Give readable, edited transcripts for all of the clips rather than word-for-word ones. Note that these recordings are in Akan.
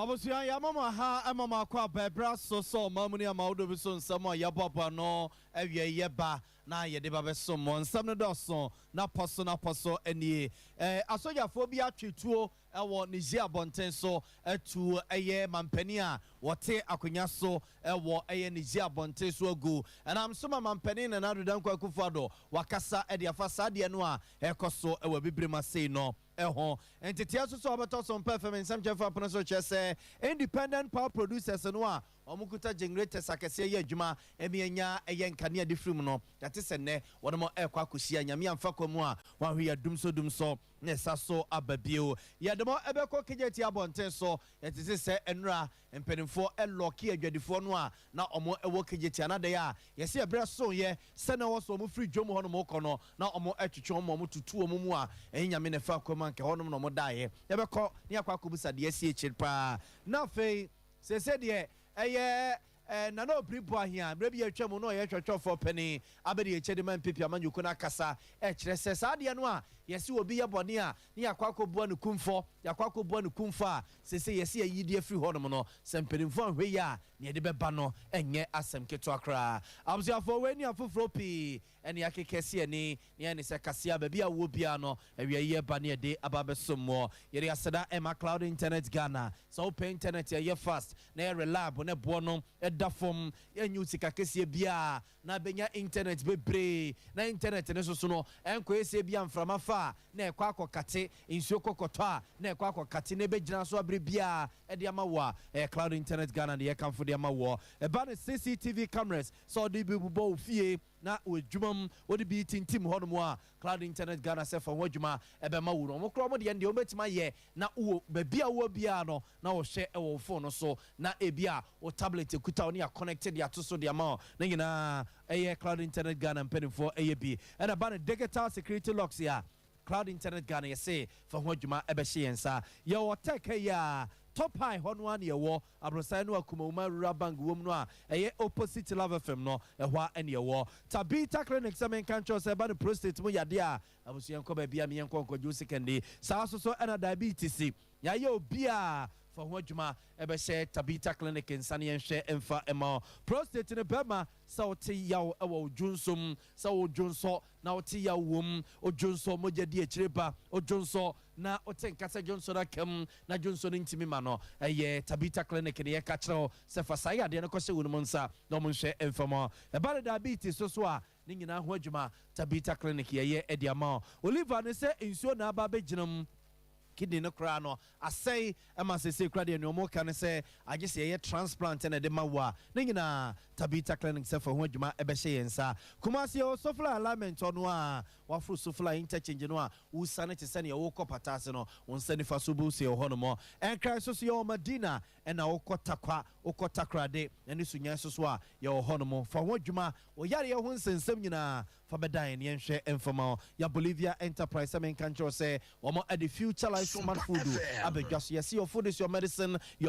Obviously, I am a mama qua bebra so mammy amaudo son some yababa no evye yeba na ye de babe someone some no doso na paso any asoya phobia twituo ewo Nigeria bonten so to eye mampania wote akonya so ewo eye Nigeria bonten so go and I'm some mampani na adudan kwa kufado wakasa e de afasa de no a ekoso ewo bibrema sei no entitia so abato Sompa FM nsam chefa pono so chese independent power producers no a omukuta generators akese ye adwuma emianya eye nkane adifrim no yate sene wono ekwa kosia nyame amfa kwamu a wahwe dumso ne saso ababio ye demo ebeko kejeti abonten so yate se enra empenimfo eloki adwadifo no a na omo ewo kejeti anade a yese ebra so ye sene wo so omo free dwom ho no mo kono na omo etwetwe omo tutu omo mu a enyame ne fa kwamu nke honom no mo dae ebeko ne akwa kobusa de esi echirpa na fei se de eye na no bribo ahia brebi atwam no ye twetwofo pani abedi echede man pipi amanyuko na kasa kire se saade no a yesi obi ye bone a ne yakwakobo anu kumfo yakwakobo anu kumfa se yesi ayidi afri honom no sempenimfo ahwe ya ne de beba no enye asem keto akra abziafo weni afofro pi ene yakekese ani ne se kase ababi awo bia no awie ye ba ne de ababesomo yeri aseda ema cloud internet Ghana so open internet ye fast na reliable ne bo no dafom enyu sika kese bia na benya internet bebre na internet ne so no enko ese bia mframa fa na ekwa akokate insuo kokoto a na ekwa akokate ne begina so abre bia e de amawa cloud internet Ghana de yekamfo de amawo ba ne CCTV cameras so de bibubo fie na odwumam wodi bi tintim hono a cloud internet Ghana se fa hodwuma ebe ma wuro mo kro mo de obetima ye na wo babia wo bia no na wo hye e wo phone so na ebia wo tablet ekuta oni a connected ya to so de ama na nyina eye cloud internet Ghana mpenifo eye bi and about digital security locks ya cloud internet Ghana ye say fa hodwuma ebe hye yensa ye wo tech ya top high hono an ye wo abrosai no akumuma rural bank wom no a eye opposite Love FM no ehwa ene ye wo Tabita clinic semen kancho se ba no prostate mu yade a abusuyen ko ba bia me yenko nkoju secondary sa so na diabetes ya ye obi a for hodwuma ebe she Tabita clinic insane yenhwe emfa ema prostate ne bema sa oti yaw ewo junsom sa wo junso na oti yawom o junso mojadi echireba o junso na oti nkasa junso na kem na junso ntimi ma no eye Tabita clinic ne ye ka kire se fa sai ade ne ko se wonu nsa na mo nhwe emfa mo e ba diabetes so a ni nyina ho adwuma Tabita clinic ye ediama Oliver ne se nsuo na aba beginam kidney no kra no asay ema se kra de no mo kan se agese ye transplant na de mawa na nyina Tabita clinic se fa ho adwuma ebe hye yensa Kumasi o sofla alignment ono a wafro sofla interchange no a usane te se ne wo kopatase no wonsani fa so bu se ho no mo enkra so yo Madina na okotakra de ene sunya so a ye ho no mo fa ho adwuma o yare ye ho nsensem nyina fa bedan ne yenhwe enfama ya Bolivia Enterprise men kancho se omo at the future life man food abegwaso yes your food is your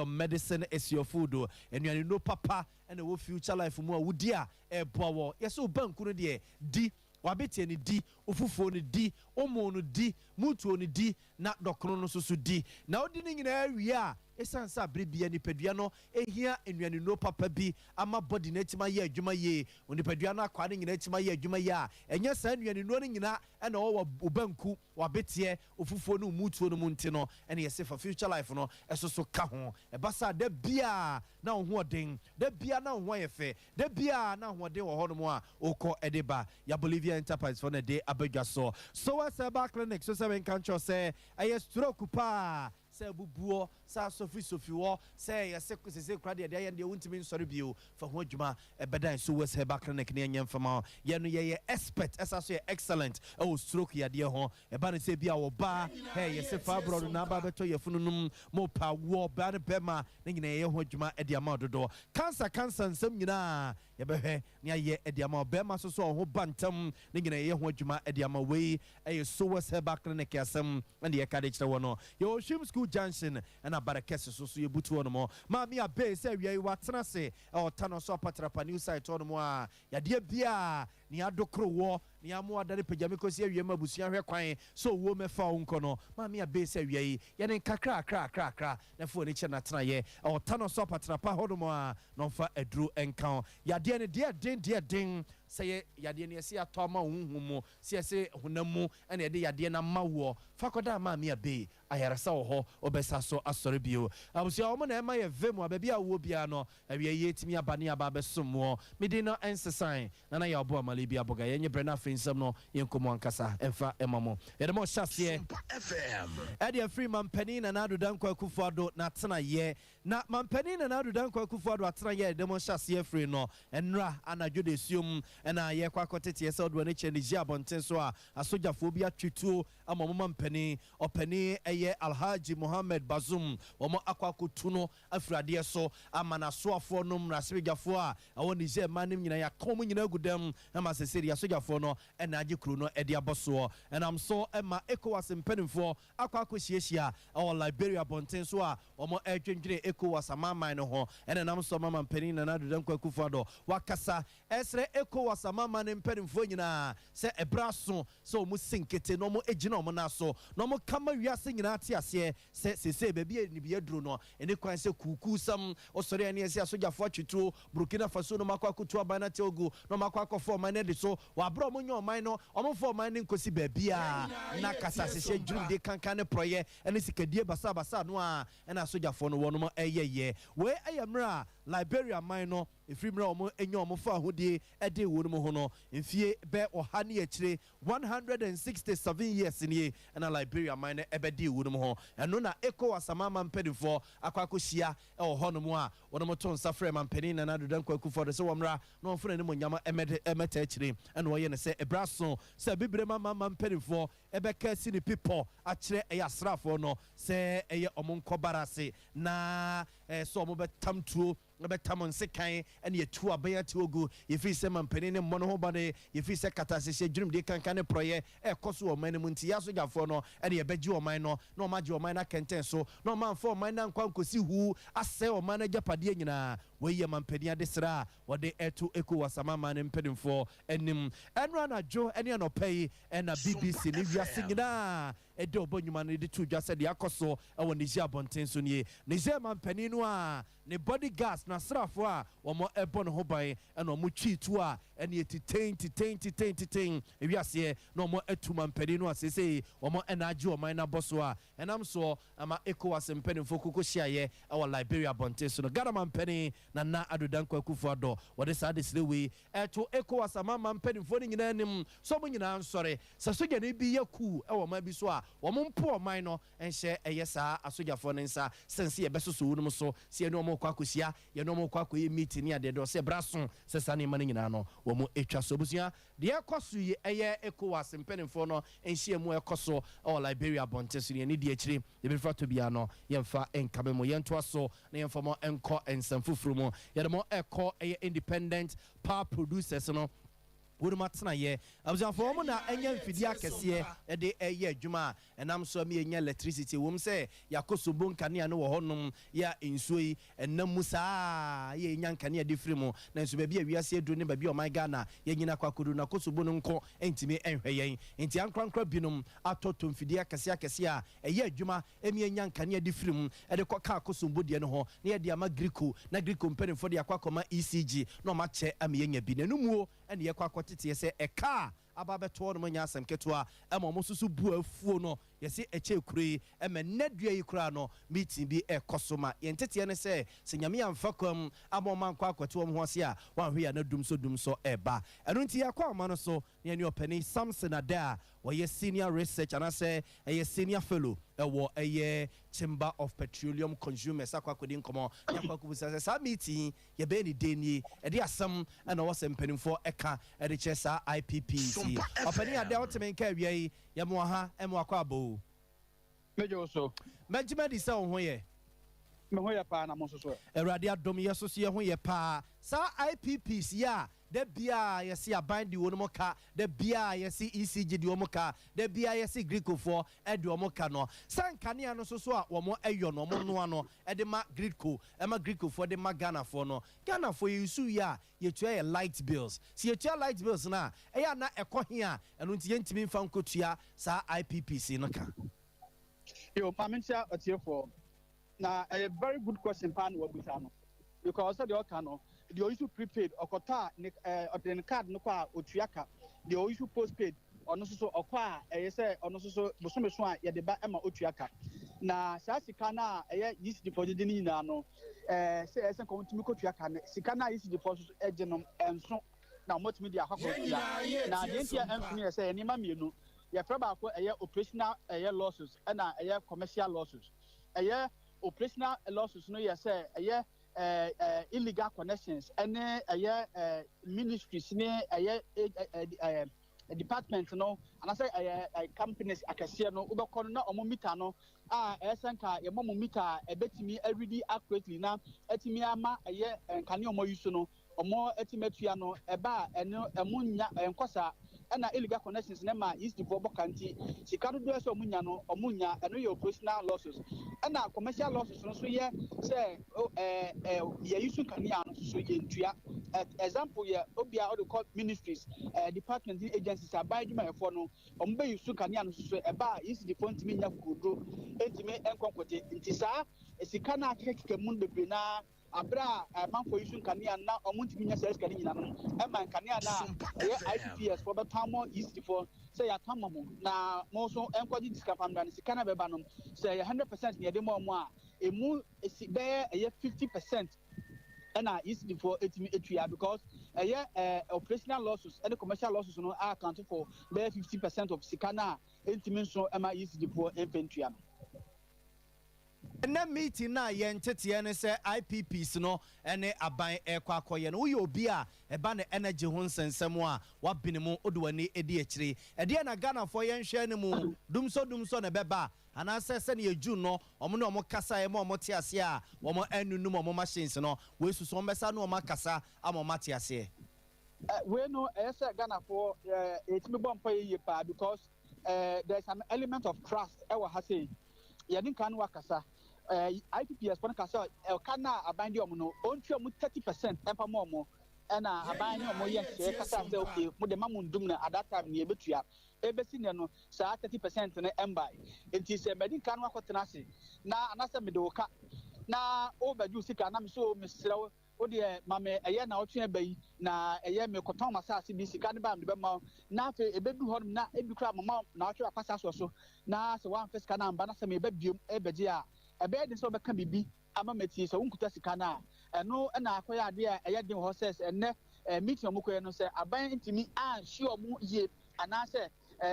medicine is your food and you know papa and the future life mu a wudi a ebowo yes o banku no de di wabeti ni di ofufo ni di omo no di mutuo ni di na dokro no so di na odi ni nyina awie a esansa brebia ni padua no ehia enuane no papa bi ama body na tima ye adwuma ye oni padua no akwa ni nyina tima ye adwuma ye a enya sa enuane no ni nyina na wo obanku wabetie ofufo no mutuo no munti no ene yese for future life no esoso ka ho ebasa da bia na ho oden da bia na ho yefe da bia na ho oden wo ho no mo a okọ edeba ya Bolivia Enterprise for na day abegwaso so what's back clinic so seven kancho say aye stroke pa se bubuo sa sofi wo se yese se krade de ye wuntimi nsori bio fa ho adwuma ebedan so wes heba clinic ne nyemfama ye no ye expert esa so ye excellent o stroke ya de ho eba ne se bia wo ba hey yese fa bro na ba beto ye fununum mo pa wo ba ne bema ne nyina ye ho adwuma e de ama dodo cancer nsem nyina ye behwe ne ye e de ama bema so ho bantam ne nyina ye ho adwuma e de ama we e so wes heba clinic yasem and ye ka de kire wo no ye o shim school Johnson and a barakese so ye butu ono mo ma mi abe se wi watena se o tano so patrapa new site ono mo a ya de bia ni adokro wo ni amu adare pejame kosi awie mabusia hwe kwan so wo mefa wo nko no ma me abese awie yi ye ne kakra na fo ni che na tena ye o tano so patena pa hodomo a no fa aduru enkan yade ne de den sɛ yade ne yɛse atɔ ma honhum sɛ yɛse honamu ɛna yɛde yade na ma wo fakoda ma me abe ayaresa wo ho obesa so asɔre bio abusua wo na ɛma yɛ vemu ababi a wo bia no awie yɛ timi abane aba besomo mede no ensesan na na yɛ abo amale bia boga yɛ nye brena finsam no yɛnkomo ankasa ɛmfa ɛmamo yɛde mo hyɛseɛ FM ɛde free man pani na na adodan kwa kufuado na tena ye na man pani na na adodan kwa kufuado atena ye de mo hyɛseɛ free no enra anadwo de siom ɛna yɛ kwa kɔtete yɛ sɛ ɔdo ne kyɛ ne ji abɔnten so a asogyafoɔ bi atwituo ama mo man pani ɔpani ɛyɛ Alhaji Mohammed Bazoum wɔn akwakotu no afradeɛ so ama na soafoɔ no mrasebegyafoɔ a ɛwɔ Niger man nim nyina yakɔm nyina gudam na ma seseri asogyafoɔ no ɛna agye kuro no ɛde abɔsoɔ ɛnam so ɛma ECOWAS mpanimfoɔ akwakohyiahyia ɛwɔ Liberia abɔnten so a wɔn ɛdwendwene ECOWAS amaman no ho ɛna nam so mama mpanin na adodan kwakufoɔ wakasa ɛsrɛ ECOWAS amaman ne mpanimfoɔ nyinaa sɛ ɛbraso sɛ wɔn sinkete na wɔn egyina wɔn naso na wɔn kama wiase nyinaa te aseɛ sɛ sese baabi ni bi aduro no ɛne kwan sɛ kuku sam ɔsɔre ani ɛsɛ asogyafoɔ atwituo Burkina Faso no makɔ akoto aban na teogu no makɔ akɔfɔ ɔman ne de so wabra ɔmo nyɛ ɔman no ɔmo fɔ ɔman ne nkosi baabi a na kasa hyehyɛ dwum de kankan ne prɔyɛ ɛne sikadie basa no a ɛna asogyafoɔ no wɔn mo ɛyɛyɛ wei ɛyɛ mmerɛ Liberia man no efiri mmerɛ ɔmo enya ɔmo fa ahodie ɛde wɔn mu ho no mfie bɛ ɔha ne akyire 167 years nie ɛna Liberia man no ɛbɛdi wɔn mu ho ɛno na ECOWAS amama mpanimfoɔ akwakohyia ɛwɔ hɔ nom a wɔn mo to nsa frɛ mampanin na adodan kwakufoɔ de sɛ wɔn mmra na wɔn funa ne mo nyama ɛmɛta akyire ɛna wɔyɛ ne sɛ ɛbraso sɛ bibire mama mpanimfoɔ ɛbɛka si ne pipɔ akyerɛ ɛyɛ asraafoɔ no sɛ ɛyɛ ɔmo nkɔbarase na sɛ ɔmo bɛtam tuo bɛtam nsekan ɛne yɛtu abɛn ate ogu yɛfiri sɛ mampanin ne mmɔ no ho bane yɛfiri sɛ katasehyeɛ dwumde kankan ne prɔyɛ ɛkɔ so ɔman no mu nti yɛasogyafoɔ no ɛne yɛbɛgye ɔman no na ɔmagye ɔman no akɛntɛn so na ɔmanfa ɔman no ankwa nkosi huu asɛe ɔman no agyapadeɛ nyinaa wɔyɛ mampanin ade srɛ a wɔde ɛto ECOWAS amama ne mpanimfoɔ anim ɛno anadwo ɛne anɔpa yi ɛna BBC ne wiase nyinaa ɛde ɔbɔ nnwuma no de to dwa sɛ deɛ akɔ so ɛwɔ Niger abɔnten so nie Niger mampanin no a ne bodyguards na asraafoɔ a wɔn ɛbɔ ne ho ban ɛna wɔn twi tu a ɛne titɛn ewiaseɛ na wɔn atu mampanin no a sese wɔn ɛna agye wɔn na bɔ so a ɛnam so ama ECOWAS mpanimfoɔ koko hyiaeɛ ɛwɔ Liberia abɔnten so no Ghana mampanin na adodan kwakufoɔ adɔ wɔde saa de sire wei ɛto ECOWAS amama mpanimfoɔ no nyinaa anim so wɔn nyinaa nsɔre sɛ sogya ne bi yɛ ku ɛwɔ ɔman bi so a wɔn mpo ɔman no ɛnhyɛ ɛyɛ saa asogyafoɔ ne nsa sɛnsi yɛbɛsoso wɔn mu so si ɛne wɔn kɔ akɔhyia yɛne wɔn kɔ akɔyɛ meeting ne adeɛ dɔ sɛ braso sɛ saa nneɛma no nyinaa no wɔn atwa so busua deɛ ɛkɔ so yi ɛyɛ ECOWAS mpanimfoɔ no nhyia mu ɛkɔ so ɛwɔ Liberia abɔnten so ne yɛne deɛ akyire yɛbɛfa to bia no yɛmfa nkame mu yɛntoa so na yɛmfa mo nkɔ nsɛm foforɔ mu yɛde mo ɛkɔ ɛyɛ independent power producers no wɔn atena yɛ abusuafoɔ wɔn na ɛnyɛ mfidie akɛseɛ ɛde ɛyɛ adwuma a ɛnam so mi ɛnyɛ electricity wɔn sɛ yakɔso bo nkanea no wɔ hɔnom yɛ nsuo yi ɛnam mu saa yɛ nya nkanea de firi mu na nso baabi a wiase aduro ne baabi a ɔman Ghana yɛ nyina kwakodo na kɔso bo no nkɔ ntumi ɛnhwɛ yɛn nti ankorankora binom atɔtɔ mfidie akɛseɛ a ɛyɛ adwuma ɛmi nya nkanea de firi mu ɛde kɔ kaa kɔso bo deɛ no ho na yɛde ama griko na griko mpanimfoɔ de akɔ akɔma ECG na ɔma kyɛ ama yɛnya bi na enumuo ɛne yɛ kɔ akɔtete sɛ ɛka aba bɛtɔ no manya asɛm ketewa ɛma ɔmo soso bu afuo no yɛsi ɛkyɛ kure ɛmɛ nnɛdua yi kura no meeting bi ɛkɔ so ma yɛn teteɛ ne sɛ nyame amfa kwam ama ɔmo ankɔ akɔte ɔmo ho ase a wɔahwɛ yɛ na dum so ɛba ɛno nti yɛakɔ ama no so ne yɛne ɔpani Samson Ada a wɔyɛ senior research anasɛ ɛyɛ senior fellow ɛwɔ ɛyɛ Chamber of Petroleum Consumers akɔakɔdi nkɔmɔ nyakɔakɔbusa sɛ saa meeting yɛbɛyɛ ne den nie ɛde asɛm ɛna wɔsɛ mpanimfoɔ ɛka ɛde kyerɛ saa IPPC ɔpani Ada wɔteme nka awia yi yɛmo ha ɛmo akɔ abɔ Mejo so. Benjamin di sɛ wo ho yɛ. Me ho yɛ pa na mo so so. Awurade adom yɛ so so yɛ ho yɛ pa. Sa IPPC ya de bia yesi aban di wono ka de bia yesi ECG di womo ka de bia yesi Greeko for e di womo ka no sankane no so a womo eyo no mo no ano e de ma Greeko e ma Greeko for de ma Ghana for no Ghana for yisu ya ye tua light bills si ye tua light bills na e ya na ekɔ he a eno nti yentimi mfa nkotua sa IPPC no ka Yo, Pamentia Otiefo. Now, a very good question, Pan Wabusano. Because of the Okano, the issue prepaid, Okota, the card, no qua, Utriaka, the issue postpaid, or no so, or qua, a say, or no so, Bosumeswa, Yadeba Emma Utriaka. Now, Sasikana, a yeast deposit in Nano, say, as a Komiko Triakan, Sikana is deposit agenum and so. Now, much media, now, the India and say, any mammy, you know. You probably a operational losses and a commercial losses. A year operational losses, no, you say a year illegal connections, and a year ministries, a year department, no, and I say a companies, I can see no, Ubercorner or Momitano, Esanka, a momomita, a betimi every day accurately now, Etimiama, a year and Canio Moyusono, or more Etimetriano, a bar, and a munya and Cosa. And illegal connections nema is the Bobo County. She can't do so munya and your personal losses. And now commercial losses so yeah say yeah you can so yeah example yeah obia all the court ministries department agencies are by my phone ombe you can so eba is the phone to me yakudo entime enkonkote ntisa esikana keke mun bebre na abra man for you can na omuntimi nya sales kan nyina no e man kan na IPPS for the time east for say ya tamamo na mo so enkwaji discount na sikana beba no say 100% ne de mo a emu be 50% and east for etimi because operational losses and commercial losses no are accounted for be 50% of sikana entimi so ema east for infantry. Na meeting na ye ntete ne se IPPs no ene aban ekwa akoye no wo obi a eba ne energy ho nsensem a wabene mu odwani edi akire ede na Ghana for ye nhwe ne mu dumso ne beba ana se ne yeju no omo ne omo kasa e ma omo te ase a omo anunum omo machines no we susu omo besa no omo kasa ama omo te ase we no say Ghana for etimi bompa ye pa because there's an element of trust e wa ha say ye din kan wa kasa IPPS pon kasa kana abandi omo no ontu omo 30% empa mo and abandi omo ye share kasa say okay mo de mamundum na at that time ne betua ebesi ne no sa 30% ne embai enti se medin kan wa kwotena se na anase me de woka na obadu sika na me so mesrew o de mame eye na otwe bayi na eye me koton masase bi sika ne ba me be ma na afi ebedu ho na ebi kra mama na otwe akwasa so na se wan fiska na mba na se me be biom ebeje a ebe de so be ka bibi ama meti so unkuta sika na eno na akoya ade a eye de ho ses enne meeting omukoye no se aban ntimi a hye omu ye anase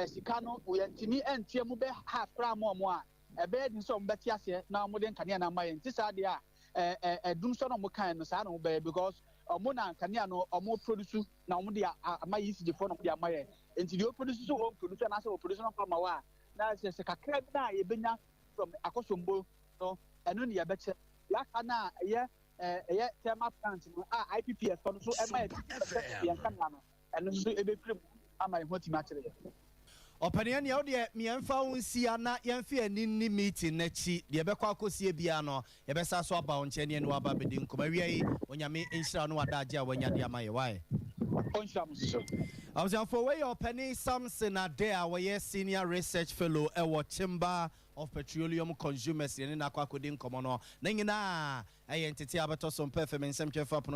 sika no we ntimi entie mu be half kra mo a ebe de so mbeti ase na mo de nkane na maye nti sa de a dum so no mo kan no sa no be because omo na nkane no omo produce na omo de amaye isi de for no de amaye nti de produce so o produce na se o produce no farmer wa na se kakra bi na ye benya from akosombo no eno ne ye beche ya kana ye thermal plant no IPPS for so ema ye nkane no eno so ebe free ama ye hoti ma kire opanian ya ode miemfa wonsia na yemfe ani meeting na chi de bekwa akosie bia no ye besa so aba onche ne no aba bedi nkomawiai onyame enhira no wadaje a wanyade amaye why I was for way your penny Samson Adea where senior research fellow ewo Chamber of Petroleum Consumers in Aquacodin Comono. Ningina, I entity abato some performance and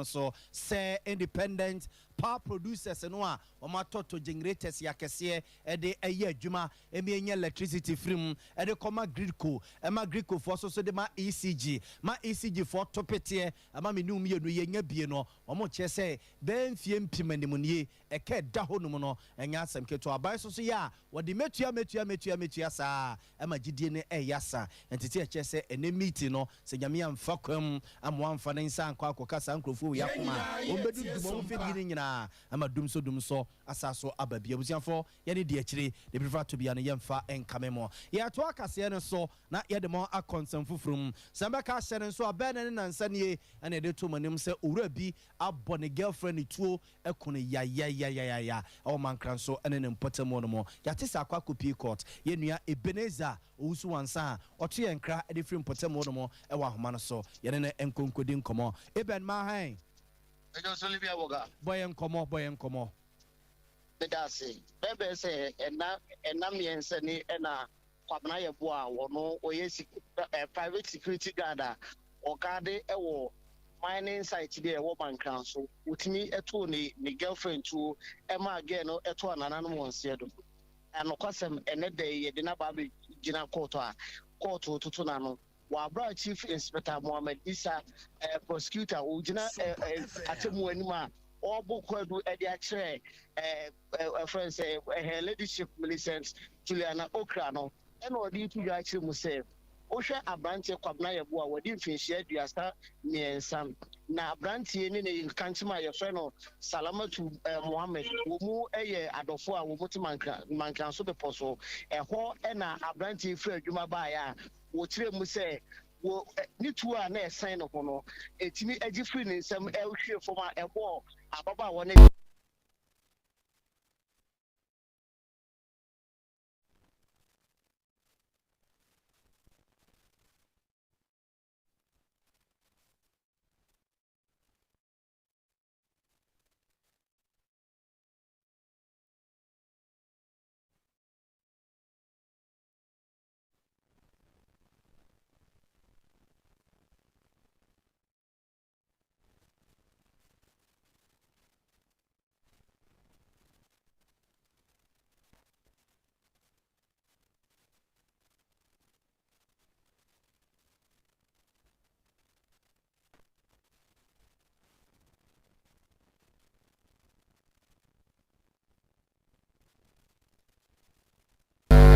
so say independent power producers and one or my toto generators yakasie a day a year juma electricity from a de coma gridco and my gridco for so de my ECG for topetier a mammy new me no bieno or much say then fiem pimenimuni a cat dahonumono and yasam keto abai so ya what the metia sa and my GDN yasa and to say a meeting no say yamian fuckum amwa mfa ne nsa anko akọ kasa nkrofo ya koma obedu dum fedi ni nyina ama dum so asaso ababia busiafo ye ne de akire de prefer to bia no yemfa enkamemo ye to akase ne so na ye de mo akonsem fufurum samba ka hye ne so abena ne nansanie ene de to manim se owura bi abọ ne girlfriend tuo ekono ya o mankran so ene ne mpotamo no mo ya tesa akwa kopi court ye nua Ebeneza owusu wansa oto ye nkra de free mpotamo no mo e wa homa no so ye ne enkonkodi nkomo Eben ma han ejo so libia woga boy nkomo bedase bebe se ena miense ni ena kwabna ye bo a wono oye private security guard a okade ewo mining site there wo bankran so utimi eto ni girlfriend to ema again no eto anana no wonse do eno kwasem ene de ye de na ba be gina court to na no wa bra chief inspector Mohammed Isa prosecutor ugina atemu anima obo kwadu e de akere friends leadership Millicent Juliana Okra no eno odi tu ya akere mu se ohwe abrante kwabna yebo a wodi mfinhia aduasa miensa na abrante ni ne kanchima ye fre no Salamatu Mohammed wo mu eye adofo a wo muti mankan so be poso eho na abrante fre adwuma ba ya wo kire mu se wo ni tu a na esen no ho no etimi agi free ni nsem ehwe foma ebo ababa wona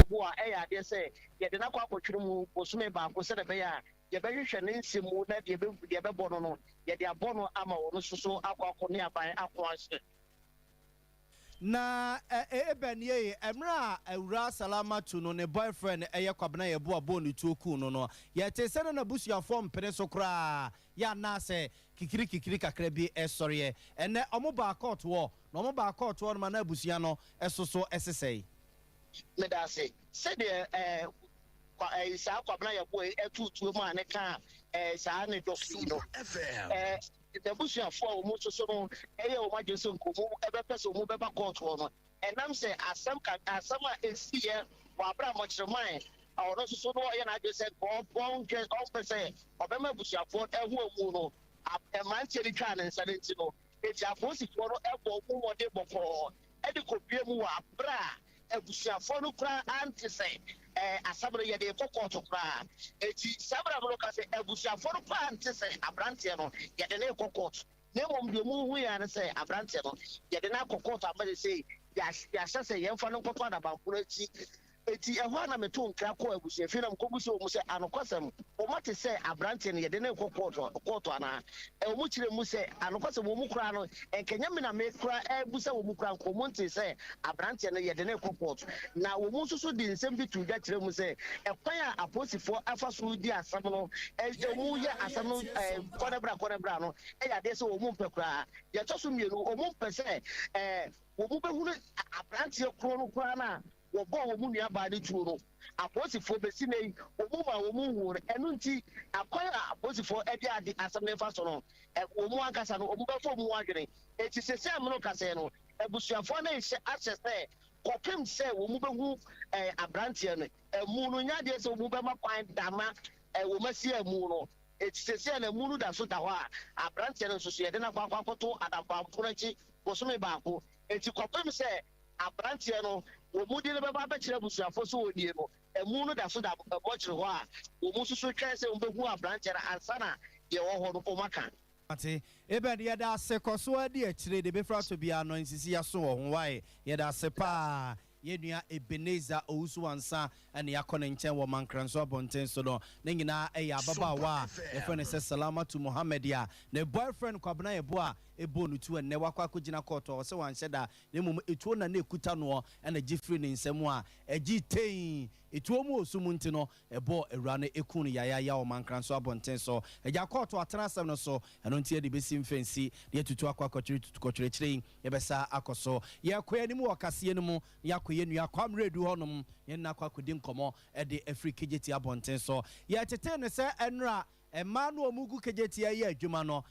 boa eya de say ye de na kwa akotwere mu bosume ba ko se de be ya ye be hwehwe ne nsemu na de be bono no ye de abono ama wono soso akwa ne aban akwa hye na Eben ye emra awura Salamatu no ne boyfriend eye kwabna ye bo abonu tuoku no ye te se na busuafo mpene so kra ya na se kikiri kakra bi esore ene omo ba court wo no omo ba court wo no na busua no esoso esesei me da say de sa kwabna ye bo etutuo mu ane ka sa ne dofi no the busuafo o mu soso no eye o majeso nkomu ebe pese o mu beba court wo no enam say asam a esiye wa abra mo chirman awon soso no ye na ajese bon ke on pese obema busuafo ehu omu no emantie ni twa ne nsa ne nti no ejiafo sifo no ebo mu wode boko edi kopie mu wa abra ebusuafo no kra antise asabre ye de kokoto kra eti sabra no ka se ebusuafo no kra antise abrante no ye de ne kokoto ne mom de mu hu ya ne se abrante no ye de na kokoto amade se ya hye se ye mfa no kokoto da bampuro chi eti ehwa na meto nkra ko abusuafi na mkobuso o mu se anokwasem o mate se abrante no ye de ne kokoto ana o mu kire mu se anokwasem o mu kra no enkenya me na me kra ebusa o mu kra nko mu nte se abrante no ye de ne kokoto na o mu soso di nsem bi tu da kire mu se ekwan a aposifo afa so di asam no o mu ye asam no konebra no ya de se o mu mpekra ye to so mienu o mu mpese o mu behunu abrante kro no kra na wo bo mu nua ba de tuo no aposifo besi nei wo ma wo mu hu enu nti akwan aposifo e dia ade asam ne fa so no wo mu ankasa no wo be fo mu adwene eti sese am no kase no ebusuafo na ehye ahye se kopem se wo mu behu abrante no emu no nya de se wo mu be makwan dama wo masi emu no eti sese na emu no da so da ho a abrante no so so ye de na kwakwakoto adapampo na chi wo so me ba ko eti kopem se abrante no wo mu di le baba be kire busuafo so odie no emu no da so da bo kire ho a wo mu susu twa se wo behu abrante na ansana ye wo ho no o maka ate Eben ye da se koso adi akire de befra to bia no nsisi ya so wo ho wae ye da se pa yenua Ebenezer Owusu ansa ene yakone nchen wo mankranso abonten so no ne nyina eya baba wa e friend say Salamatu Muhammad ya ne boyfriend kwabena yebo a ebo no tu ene wakwa kogina court o se wan hyeda ne mum etuo na na ekuta no ena gifri ne nsemu a egi tein etuo mu osumu nti no ebo ewura ne ekunu ya o mankranso abonten so eja court atena asem no so eno ntie de besi mfensi de tutu akwa kokyere kyire yebesa akoso ye koya ni mu wakase ni mu yakoye nua kwamredu honom ye na kwa kodi nkomo e de Africa kejeti abonten so ye tete ne se enra ema no omugu kejeti ye adwuma no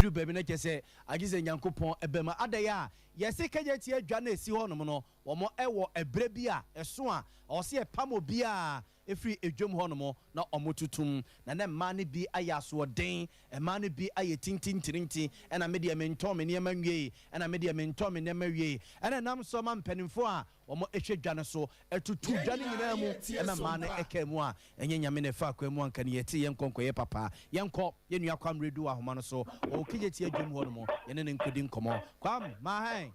du baby na kese agize nyankopon ebema adaya yesi kejeti adwa na esi honom no wo mo ewo ebre bi a eso a o se epam obi a efri edwom honom na omotutum na ne ma ne bi ayaso den ma ne bi aye tintintirinti ena media mentom ne manwie ena media mentom ne mawie ena nam so ma mpanimfo a omo ehwedwa ne so etutu dwa ne nyina mu ena ma ne ekamu a enye nyame ne fa akwamu anka ne yeti yenkonko ye papa yenko ye nua kwam redu ahoma no so o kigeti adwom honom ye ne nkodi nkomo kwam ma han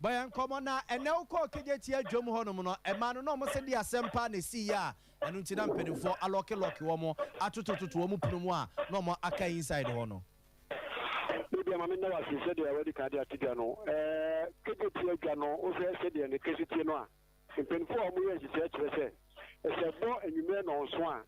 bayan komo na ene uko kejeti adwom honom no ema no mo se di asempa na si ya enu nti na mpanimfo aloke wo mo atotototo wo mo punumu a no mo aka inside ho no Bibi ama minna wasi se de awadi ka de atiga no kejeti adwa no o se de ne kejeti no a mpanimfo o mo ye hye kyerɛ sɛ ɛsɛ bo enwume na onso a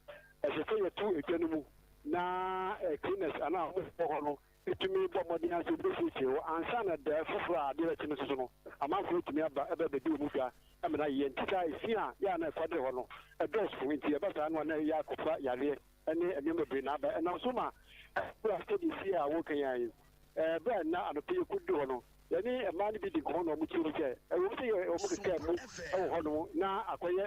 ɛsɛ sɛ yetu etwanu mu na cleaners ana mo ho no etumi bɔ mɔden ase bɛsi kyerɛ ansa na da foforɔ a de bɛkyi no so no amanfo etumi aba ɛbɛbɛdi mu dwa ɛmena yɛ ntika esi a yɛ na ɛkɔde hɔ no ɛdɔs fo nti ɛbɛsa no na yɛ akɔfa yareɛ ɛne ɛnneɛma bebree na aba ɛnam so ma ɛkura study si a wɔka yɛn yi bɛɛ na anɔpɛ yɛ kudi hɔ no yɛne ɛmaa no bi di nkɔmɔ na ɔmo kyerɛ sɛ ɛwɔ sɛ yɛ ɔmo keka mu ɛwɔ hɔ no na akɔyɛ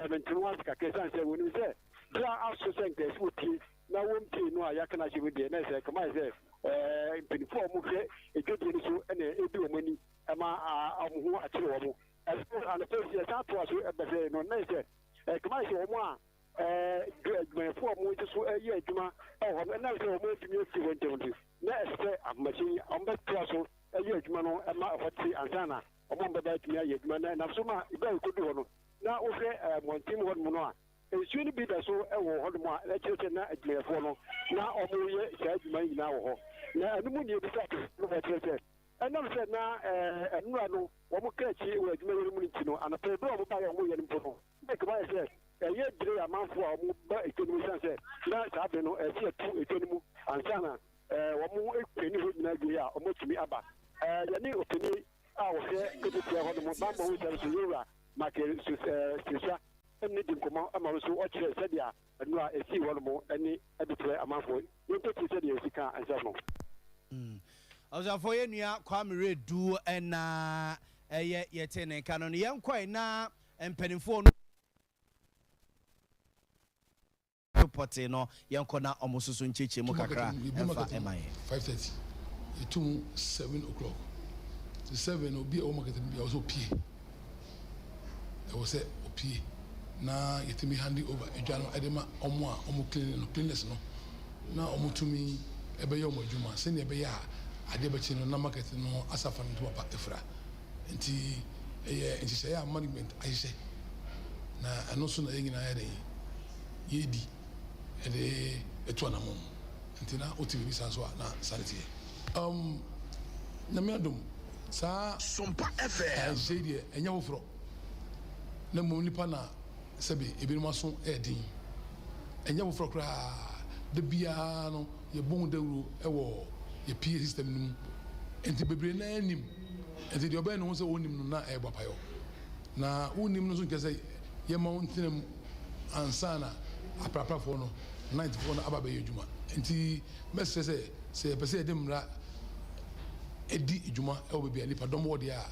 ɛmɛntene ase kakra san sɛ wɔnim sɛ bra aso sɛ nkɛse wɔ tie na wɔm tie no a yɛaka no ahyɛ mu deɛ na sɛ kama sɛ mpanimfo a wɔhwɛ edwadie no so ɛna ebi wɔn ani ɛma wɔn ho akyerɛ wɔn anapɛsi ɛsan to aso ɛbɛsɛ no na sɛ kama sɛ wɔn a adwumayɛfo a wɔn nso so ɛyɛ adwuma ɛwɔ hɔ no ɛnam sɛ wɔn atumi asi wɔn ntɛm nti na ɛsɛ ahomakyin wɔn bɛtoa so ɛyɛ adwuma no ɛma ɔfɔte ansa na wɔn bɛba atumi ayɛ adwuma na ɛnam so ma ɛbɛn ekodu hɔ no na wɔhwɛ mmɔnten hɔ nom no a nsuo no bi da so ɛwɔ hɔ nom a ɛkyerɛkyerɛ na adwumayɛfoɔ no na wɔyɛ saa adwuma nyinaa wɔ hɔ na ɛno mu nea bisa no wɔkyerɛ sɛ ɛnam sɛ na ɛnora no wɔn ka akyi wɔ adwuma no mu nti no anapɛ bi a wɔn ba yɛ wɔn yɛ no mpo no na kama yɛ sɛ ɛyɛ dire amanfoɔ a wɔn ba etwa no mu san sɛ na saa bɛ no ɛsi ɛtu etwa no mu ansa na wɔn ekpe ne hɔ nyinaa dwe a wɔn atumi aba yɛne opini a wɔhwɛ ketesia hɔ nom bamba ho sɛ so yɛwura make sisa ɛne di nkɔmɔ ama no so ɔkyerɛ sɛdeɛ ɛnora esi hɔ nom ɛne ɛdetrɛ amanfoɔ yɛnkɔti sɛdeɛ esi ka ansɛm no Ozafo ye nua Kwame Redu na eye yete ne ka no yenkoi na mpanimfo no report no yenko na omosusu ncheche mu kakra emfa emaye 5:30 etum 7 o'clock the 7 obi o market bi also pie e wo se opie na yetimi hand over edwa no edema omo a omo cleanliness no na omo tumi ebe ye omo adwuma se ne ebe ya ade bachi no na market no asafa no papa efra nti nti say ya management ayise na eno so na yina ya den yedi ede etu anamom nti na otibi sa so na sanity na me adom sa Sompa FM say de enya wo fro na mo nipa na sebe ebi no so edin enya wo fro kra de bia no ye bon dawro ewo ye PA system num enti bebre na anim enti de oba no so wonim no na e bopayo na wonim no so nkese ye ma wontenam ansana apraprafo no 94 na aba be yedwuma enti message se pese edemra edi edwuma e wo bia nipa dom wode a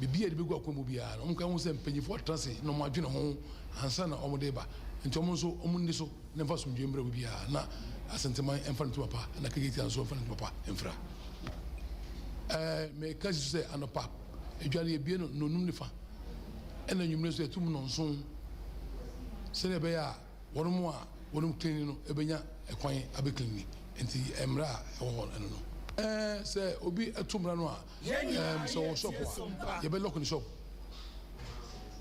bibia de begu akomu bia no nka ho se mpanyifo trase no mo adwene ho ansana omo de ba enti omo so omo ndi so ne mfa somdwe mbra bia na asenteman emfa nto papa na kegeti anso emfa nto papa emfra me kasi se anopa edware ebie no nonum nifa ena nwumre so etum no nso se ne be ya wonom a wonom clean no ebenya ekwan abe clean enti emra e wo eno no Say obi etumra no a so shop a ye be lock in shop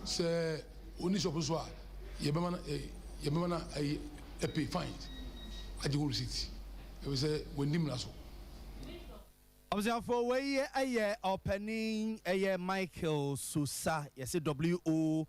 say oni shop so a ye be mana a pay fine aje ho receipt e say wonim na so Abusiafo we aye opening aye Michael Susa yes WO1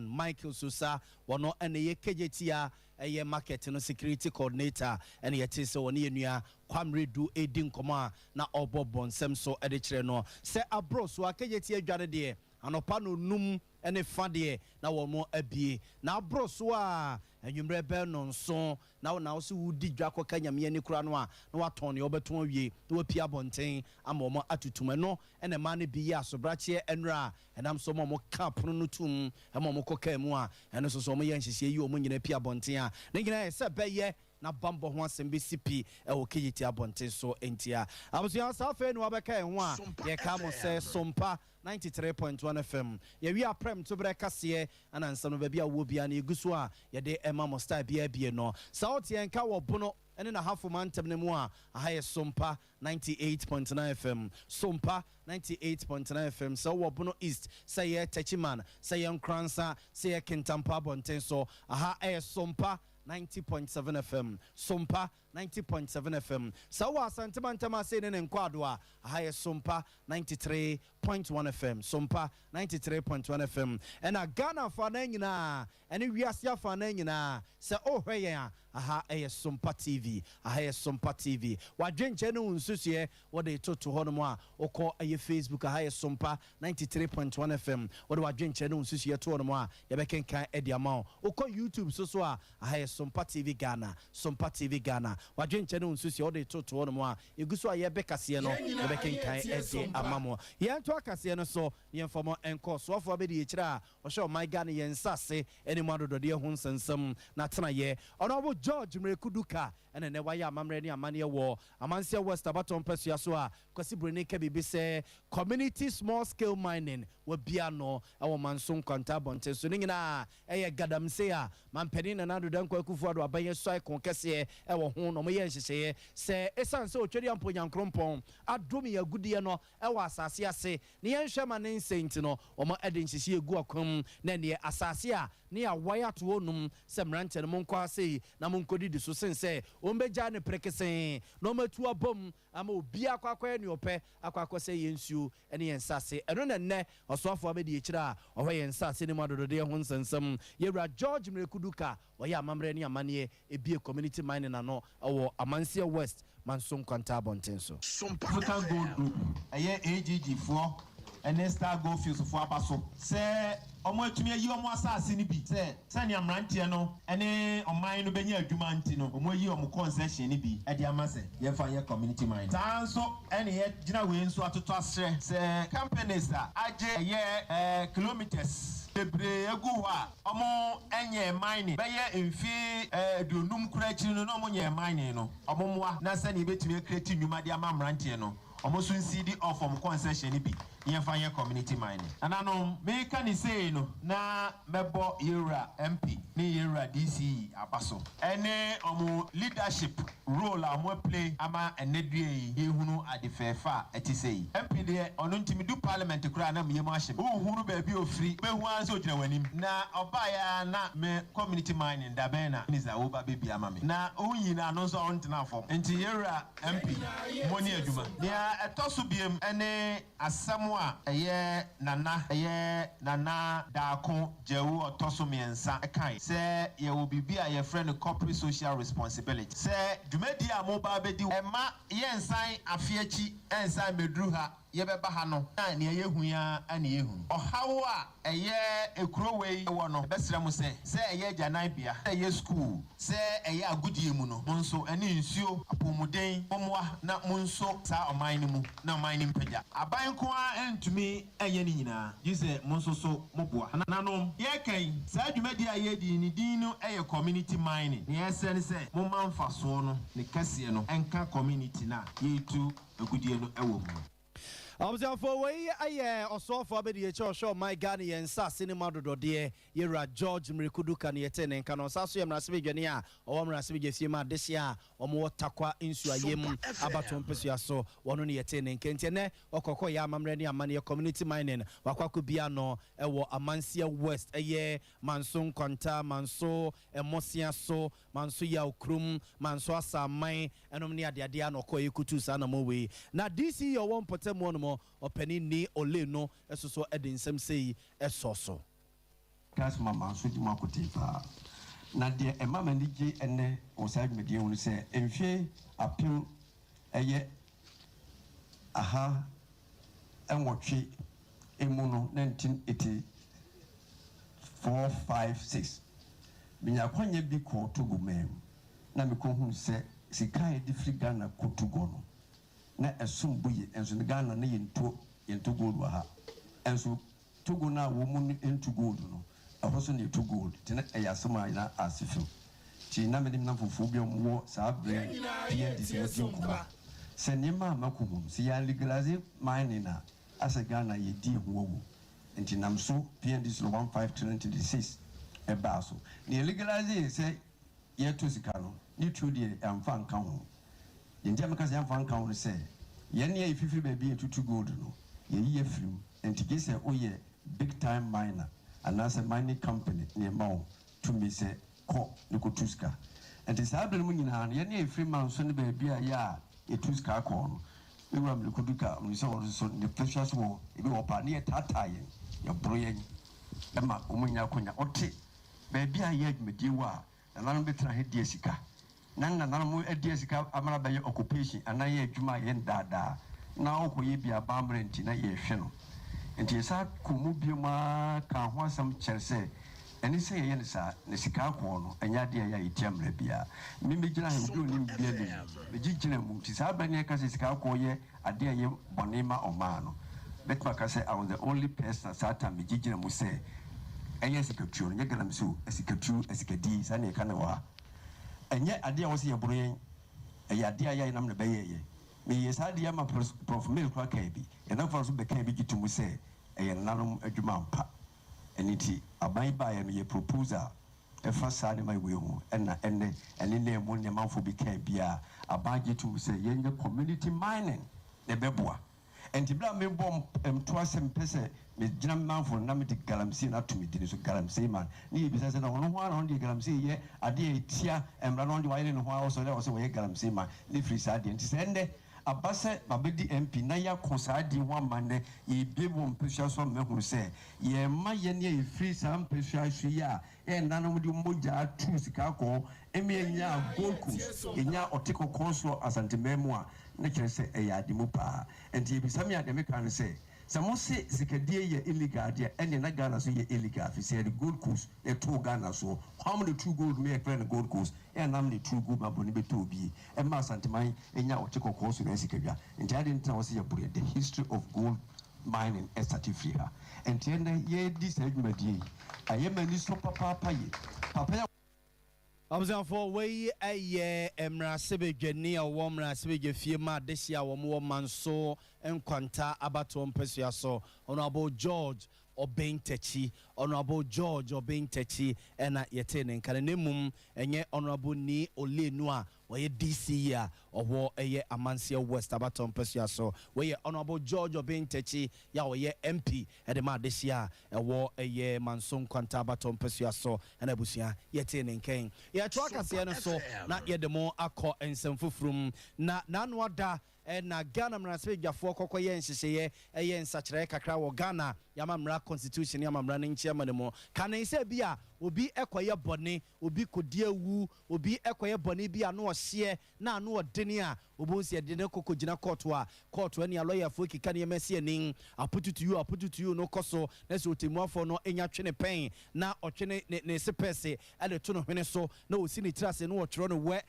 Michael Susa wono ene ye KJT a market no security coordinator and yet is one yenua kwamredu edin koma na obobon sem so ede kire no se abro so akejeti adware de anopa no num ene fa de na wo mo abie na abro so a anwumre be no nso na wo se wudi dwa koka nyame ani kura no a na waton ne obeton awie na wapia bonten ama mo atutum no ene ma ne bi ya sobrache enra enam so mo kapono no tum ama mo koka mu a ene so mo ye nhyesie yi o mo nyina pia bonten a ne nyina se beye na bambo ho asem be CP e wo kejiti abonten so entia abusia safe no abeka ho a ye ka mo se Sompa 93.1 FM ye wi aprem to breka se anansa no ba bia wo bia na eguso a ye de ema mo star bia bia no sauti enka wo bono ene na half man tem ne mu a aha Sompa 98.9 FM Sompa 98.9 FM so wo bono east say ye Techiman say ye Nkransa say ye Kintampa bonten so aha Sompa 90.7 FM Sompa 90.7 FM Sawa Santimantama say in Nkwadwa aha Sompa 93.1 FM Sompa 93.1 FM and a Ghana for nyina and we asia for nyina say oh hwe aha Sompa TV aha Sompa TV wa dwenche no nsusie wo de toto ho no mo a okọ Facebook aha Sompa 93.1 FM wo de wa dwenche no nsusie to no mo a ye bekenkan e dia ma okọ YouTube so a aha Sompa TV Ghana Sompa TV Ghana wa dwenche no nsusie wo de toto ho no mo a eguso a ye bekase no ye bekenkan e de amamo ye nto akase no so ye mfomo enko so afọ be de kira o hwe my Ghana ye nsase eni mo adodode ho nsensem na tena ye ono George Mrekuduka ene ne waya amamre ne amane wo amanse West Abaton Pesua so a kwasi brene ka bibi se community small scale mining wa bia no e wo manso kwanta bonte so ne nyina eye gadamse a mampeni na nado dan kwakufu ado abaye so ikon kese e wo ho no mo ye nhyehyeye se esan se otweri amponyankrompon adomi ya gudie no e wo asase ase ne ye nhwe ma ne nsenti no o mo ede nhyehyeye gu akwam na ne asase a ne ya waya to onum se mrante no monko ase na monkodi di so sense o mbeja ne prekesen no matu abom ama obi akwakwa ne ope akwakwa se yensuo ene yensase eno ne ne osofo abedi ekira o hwe yensase ne madodode ho nsensem yewra George Mrekuduka o ya amamre ne amane ebie community mining na no wo Amansia West Manson Kwanta Bontenso African Gold Group eye AGG fo ene Star Gold Fields fo abaso se omo atumi ayi omo asase ni bi se ne amrantie no ene oman no benya adwuma nti no omo ayi omo concession ni bi e de amase ye fa ye community mine tanso ene ye gina we nso atoto asre se companies a age ye kilometers bebre egu wa omo enye mining beye mfi donum kura chi no omo nye mining no omo moa na se ne betumi create nwuma de amamrantie no omo so ncd off from concession ni bi ye fa ye community mining anano me kan say no na mebo yera MP ni yera DC abaso ene omo leadership role amo play ama enedue ehunu adefefa etisei MP de ono ntimi du parliament kura na meyem ahye uhuru ba bi ofri behu anse ogina wanim na obaya na me community mining da ben na niza wo ba bebi ama me na unyina no so ontena afom enti yera MP moni aduma dia etoso biem ene asamo eye nana daako jewu otoso miensa ekai se ye wo bibia ye friend corporate social responsibility se dwumadi a mo ba bedi ema yensan afiachi ensan medru ha yebeba ha no na ne yehu ya ane yehu ohawa eye ekurowei wo no besra mu se eye janan bia eye school se eye agudie mu no nso ene nsuo apomuden pomwa na munso sa oman ni mu na oman ni mpagya aban ko a entumi eye ni nyina gise munso so moboa nanom ye kan sa dwumadi a ye di ni din no eye community mining ne yese ne se mo manfa so no ne kase no enka community na ye tu agudie no ewo mu For way I saw for the show my Ghani and Sa cinema do dear Yera George Mrikuduka Nieten and Canosasu Rasvigania or Rasvigesima this year or more Takwa insua yem abaton Pesia so one on Yeten and Kentene or Kokoya Mamrenia Mania community mining Wakwaku Biano Ewo Amansia West a year Manson Quanta Manso Emosia so Mansuya Krum Mansoa Samai and Omnia Diano Koyukutu Sanamowe. Now this is your one potem or penny ni ole no eso edin sem sei eso gas mama so di makotifa na de e mama ni je ene o side media won se enfie apim eye aha enwotwe emu no 1984 5 6 binya kwanye bi ko togo mem na me ko hu se sikai di friga na kotogo no na esum buye enso ne Ghana na yento gold wa ha enso togo na wo mu into gold no ahoso ne to gold tena eyasoma na asifim ti na medim na fufu bi omwo sa bre tie di kuma se ne ma makuhum si ya legalize mining na asa Ghana ye di huwo nti nam so PND 1526 e ba so ne legalize se ye to sika no ni tu di amfa nka ho India because I'm fan count say, Yenny if you baby to gold no, ye film, and to get a big time miner, and as a mining company near Mao to me say, Ko Nikotuska. And it's happening in hand, Yenny 3 months on the baby a ya, a Tuska corn. We were Nikoduka, we saw the precious war, if you are near Tatayan, your brilliant Emma Umunya Kunya Oti, baby I yet me diwa, and I'm better head Jessica. Nana mu ediesika amara baye occupation anaye adwuma ye dada na okoye bia bamrent na ye hwe no enti sa komu bioma ka ho asam kyerse eni se ye ne sa ne sika ko no anya de ya itiamra bia mi megina he bi oni bia de me gigina mu ti sa bane ka se sika ko ye ade ye bonema oma no bet ma ka se I was the only person sata me gigina mu se enya sikatu no nyegana mso sikatu sikadi sa ne ka ne wa enye ade a wo se ye boroyen ade aya nam ne beye me yes ade ma prof mail kwa ka bi na for so be ka bi gitumu se eye nanom adwuma mpa eniti aban ba ya no ye proposal e fa sa ne mai we hu na ene ne mu ne manfo bi ka bia aban gitumu se ye nye community mining ne beboa enti bla me bom to asem pese me gina manfo na me de galamsi na to me di so galamsi man ni bi se na ono ho na on de galamsi ye ade etia emra no de wa ye no ho so le o se we galamsi man ni free sa de enti se ende abase babedi MP na ya konsadi ho amane ye bebo mpesua so mehu se ye ma ye ne e free sa mpesua so ya e nanom de moja atu sika ko emi enya gold coast enya otiko konso asante memu a na kire se e ya de mu pa enti bi sami ade me kan se Samose sikadie ye illegal dia ene na Ghana so ye illegal fi say the gold coast e to Ghana so how many true gold me e friend gold coast e nam the true gold maboni beto bi e ma santeman enya otiko so na sikadwa nti ade ntina wo se ye bure the history of gold mining e certificate enti ene ye di segmadie aye mani so papa ye papa for way a emra sebegeni a womra sebege fiema desia womo manso enkwanta abato mpesua so honorable George Obeintechi honorable George Obeintechi ena yete ne nkane nemum enye honorable ni olenu a woye DC ya owo eye Amansia West abato mpesua so woye honorable George Obeintechi ya woye MP edema desia ewo eye manso enkwanta abato mpesua so ena busia yete ne nken ya twaka se no so na yedemo akọ ensemfufrum na nanu ada na Ghana mrasbe gafo kokko ye nhyehyeye eye nsachire kakra wo Ghana yamamra constitution yamamra ne nchiama ne mo kan se bia obi ekoye bone obi kodie wu obi ekoye bone bia no ohye na anu odene a obonsi de ne kokko gina court ani lawyer fo kika ne yemese anin apututu you no koso na se otemuafo no enya twene pen na otwene ne sepese ade to no hwene so na osi ne tirase no otwero no we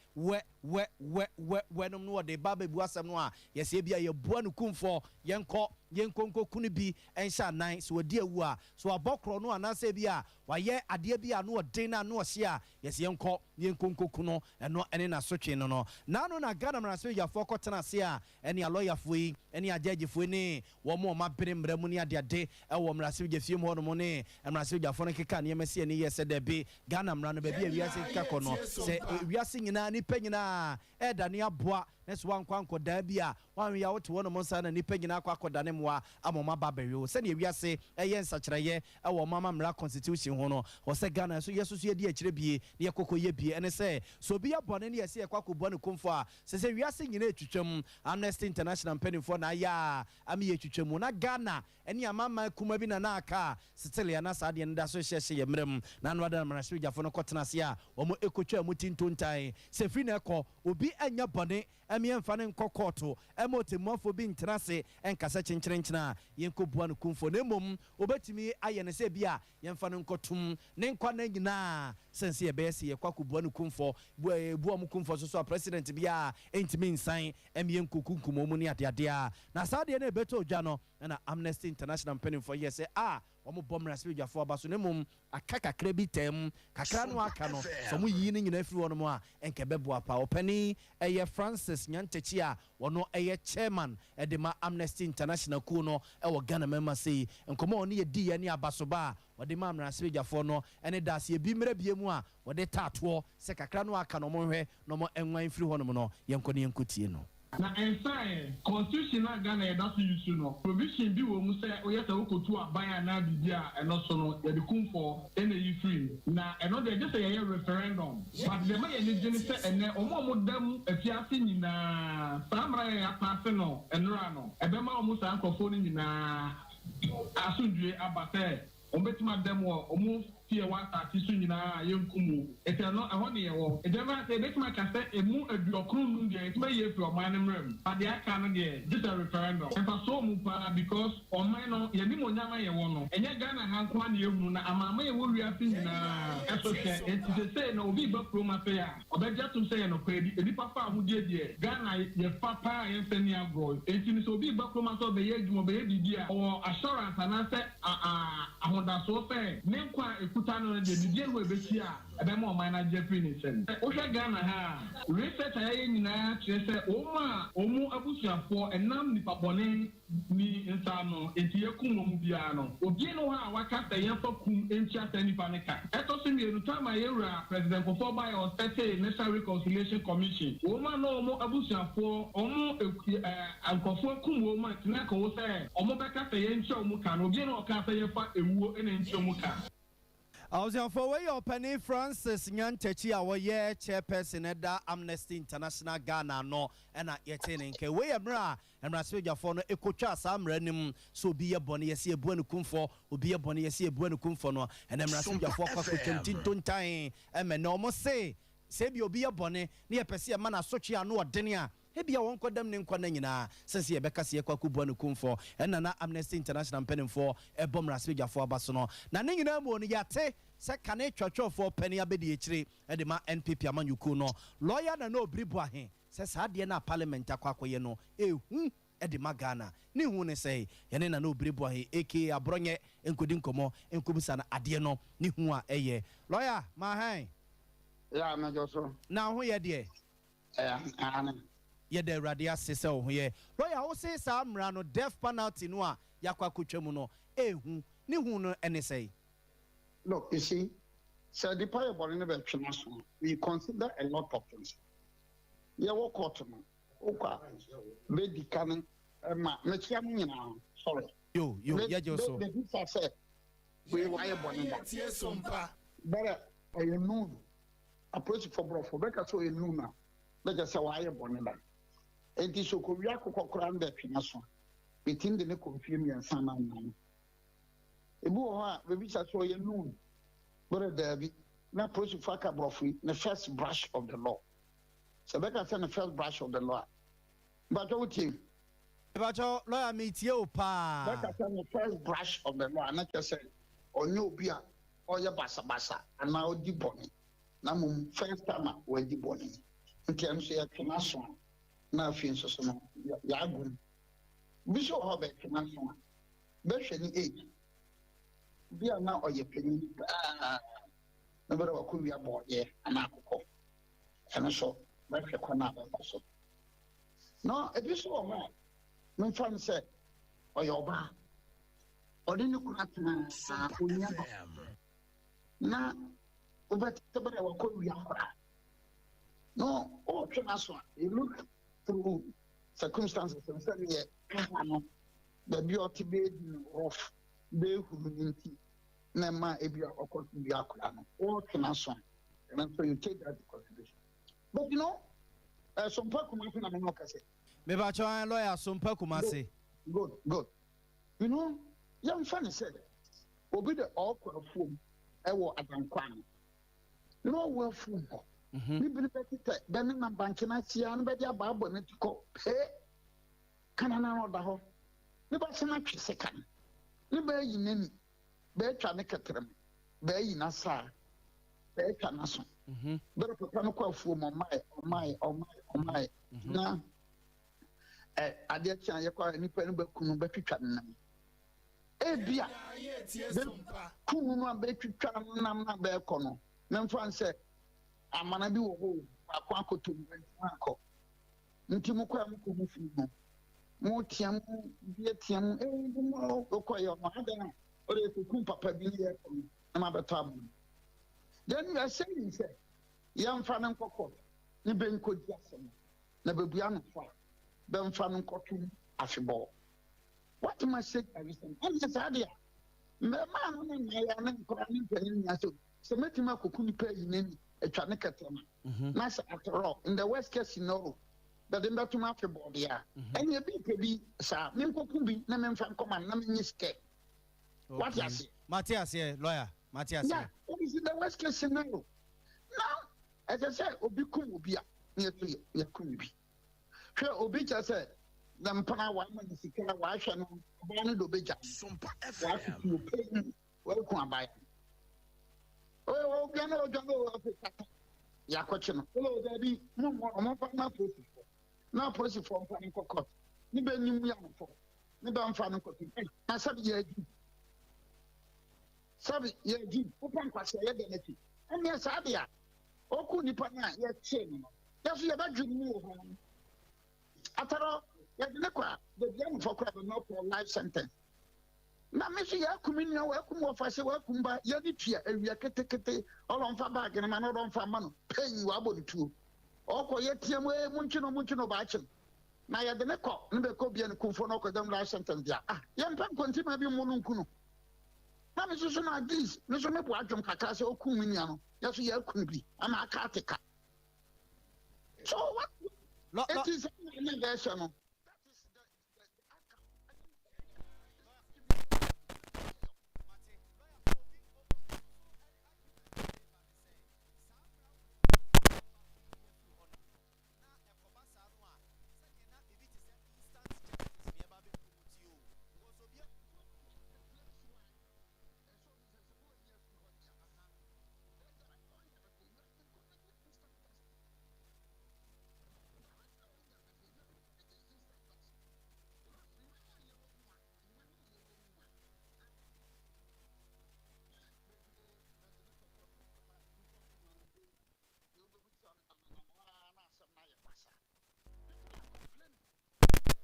no no de baba bu asem no a yesi bia ye bua no kumfo yenko kunu bi ensha nan kan so odi awu a so abokro no anase bi a waye ade bi a no den na no hye a yes yenko yenkonkoku no eno ene na sotwe no no na Ghana mrase ya foko tena se a ene a lawyer foi ene a judge foi ne wo mo ma bere mramu ne ade ade e wo mrase ya fie mo no mo ne mrase ya fo no keka ne yemase ne yese de be Ghana mra no ba bi a wiase keka kono se wiase nyina ni pa nyina e da ne aboa neso wankwanko da bi a wan ya woto wono monsa na nipa nyina akwakoda ne moa amoma babewo se ne wiase eye nsakireye e wo mama mra constitution ho no wo se Ghana so yesusu ye di akire bie ne yakoko ye bie ene se so bi abone ne yese yakwakobo ne komfo a se wiase nyina etwetwam Amnesty International mpanimfo na ya ami ye twetwamu na Ghana ene amama kuma bi na aka still ya na sade ne da so hyehye ye mrem na no da mra so gyafo no kotena se a wo mo ekotwa mutintontan se fri na ekọ obi anya bone emie mfa ne nkokoto emotemofo bi ntrase enkasa chencherenchena yenkobua no kumfo na mom obetimi aye ne se bia yemfa ne nkotum ne nkwa na nyina sense ye bese ye kwakobua no kumfo bua mu kumfo so president bia entimi nsan emie nkokunkumo mu ne ade a na sade na ebeto odwa no na Amnesty International pen for yes omo bomra spiritual abaso ne mum akaka krabi tem kakra no aka no so mu yi ne nyina afiri wono mu a enkebeboa pa opani eye Francis Nyantechi a wono eye chairman edema Amnesty International ku no e wo Ghana mema sei enkomo oni ye di ye ne abaso ba wode ma amra spiritual no ene das ye bi mra bie mu a wode tato se kakra no aka no mo hwe no mo enwan firi wono mu no yenkone yenkotie no na ensign constitutional Ghana that's you know provision bi wo mu say oyeta okotu aban na bibia eno so no ye de kumfo ene yi free na eno de just say referendum but the man ye ni say ene omo dam afiase nyina samra ya pass no enra no ebe ma omo san kofo ni nyina asundue abate obetima dem wo omo tie wa taati so nyina yenkumu etano ahone ye wo edema say betima ka say emu aduokron nu de etima ye fi oman ne mrem ade aka no de just a referendum efa so mu pa because oman no ye ni monyama ye wo no enye Ghana hanko na ye hunu na amama ye wo wiase nyina eso hye enti say no obi ba proma say a obeja tum say no kwedi edipa fa ahudie de Ghana ye papa ye seni agro enti so obi ba proma so be ye dwumo be ye bibia o assurance na say ahoda so say ne nkwa kutano de bibie ho ebesi a ebe mo man na Jeffrey ni sen o hwe Ghana ha research aye nyina kire se omu abusuafo enam nipa bone ni insano enti yekum mu bia no obi no ha waka se yefa kum enti ata nipa ne ka eto se mi enu tama yewra president Kofo by or state National Reconciliation Commission o ma no omu abusuafo omu ankofo kum o ma tina ka wo se omu beka se yenche omu ka no obi no ka se yefa ewuo ene nche omu ka I was for way your penny Francis Nyantechi our year chairperson at the Amnesty International Ghana no and at yetening ke way amra and raspeja for no ekocha sam renim so be a bonny yesi a bueno kumfo will be a bonny yesi a bueno kumfo no and then raspeja for 20 time and no more say be a bonny near Persia man sochi no denia ebia won kodam ne nkwa na nyina sense ye beka se yakwa kubu anu kumfo ena na Amnesty International penimfo ebom raspeja abaso no na ne nyina mu no yate se kane twatwofo pani abedi ekire e de ma NPP amanyuku no lawyer na no obribu ahe se saade na parliament akwakoye no ehu e de ma Ghana ne hu ne se ye ne na no obribu ahe aka abronye enkodi nkomo enkobusa na ade no ne hu a eye lawyer ma han ya na joso na hu ye de ye de radia sese ho ye lawyer wo say sa amra no death penalty no a yakwa kotwamu no ehu ne hu no ene say. Look, you see, so the power of we consider a lot of things. Yeah, what quarter? Okay, baby coming, sorry. You, yeah, Joso. The people said, we wire bonnet. Sompa. But I know approach for bro for better so you know now. Let us say wire bonnet. And this so could we are cockrand the Pinason between the confusion and Saman. We saw you know, but there na process for Cabrofi, the first brush of the law. So better than the first brush of the law. But what you about your lawyer meet you, pa. Better than the first brush of the law, not just say, or no beer, or your basa, and now debonning. Now, first time we're debonning. In terms of financial, now fins so yagun. Bishop Hobart financial. Version 8. Bia na oye penny. Nobody will come about ye and alcohol. And so, but the corner also. No, if you saw a man, no fun said, or your bar. Or then you could have na ubetebere wako wiafra no o twenaswa you look through circumstances and say yeah no the beauty be rough be humanity na ma ebia okot bi akura no o twenaswa and so you take that into consideration but you know Sompa Kumasi na mo kase me ba cho lawyer Sompa Kumasi good you know young funny said obi the okwa fom ewo adankwan no wo fom ho ni bi betete ben na bankina tia no be dia baabo ne tiko he kana na no da ho ni ba sena twese kan ni ba yi nani ba twa ne ketrem ba yi na sa ba twa na so bere papa no kwa fom omai na ade tia ye kwa nipa no ba kunu ba twitwa nam ebia kunu no abetwitwa nam na be kono memfa nse amana bi wo ho akwa akoto akọ nti mo kwa mo ko mo fi mo tiam bi tiam mo okoye mo adana o le ku papa bi ye kono na ma beto am then you are saying say yam fa nan kokọ ni be nkodi asem na bebua no fa be mfa no koto afebọ. What must say everything? And yes, idea. Me man na ya na nkora ni mpani nya so metima kokuni pay ni a chanekatama. Master after all, in the worst case scenario, but in that to after board ya. And you be sir, me kokumbi na me mfa command na me ske. What you say? Matthias here, lawyer. Matthias. Yeah, what is in the worst case scenario? Now, as I said, obi kum obi a, ya kumbi. Sure, obi just said the mpana wa man sikana wa hwe no ba no do beja Sompa FM welcome abai o bia no jango Africa ya kwache no o da bi mo fa na process for mpana kokot ni be nim ya no fo ni ba mfa no kokot na sabi ya ji o pan kwase ya de nati anya sabi ya o ku nipa na ya che no ya so ya ba dwuni ni wo ho ataro the young for no for life sentence. Now, Missy Yakumina, welcome of us, welcome by Yaditia, and we are kete, all on Fabak and man on Famano, paying you about two. Or Koyetiam, Munchino Bachin. Now, you had the Neko, Nbekobi and Kufonoko, them life sentence. Ah, young Pam continue to be Monunkuno. Now, Mrs. Nagis, Mr. Mepwajum Kakasi or Kuminiano, yes, we are Kumbi, and I can't take. So what? It is an version.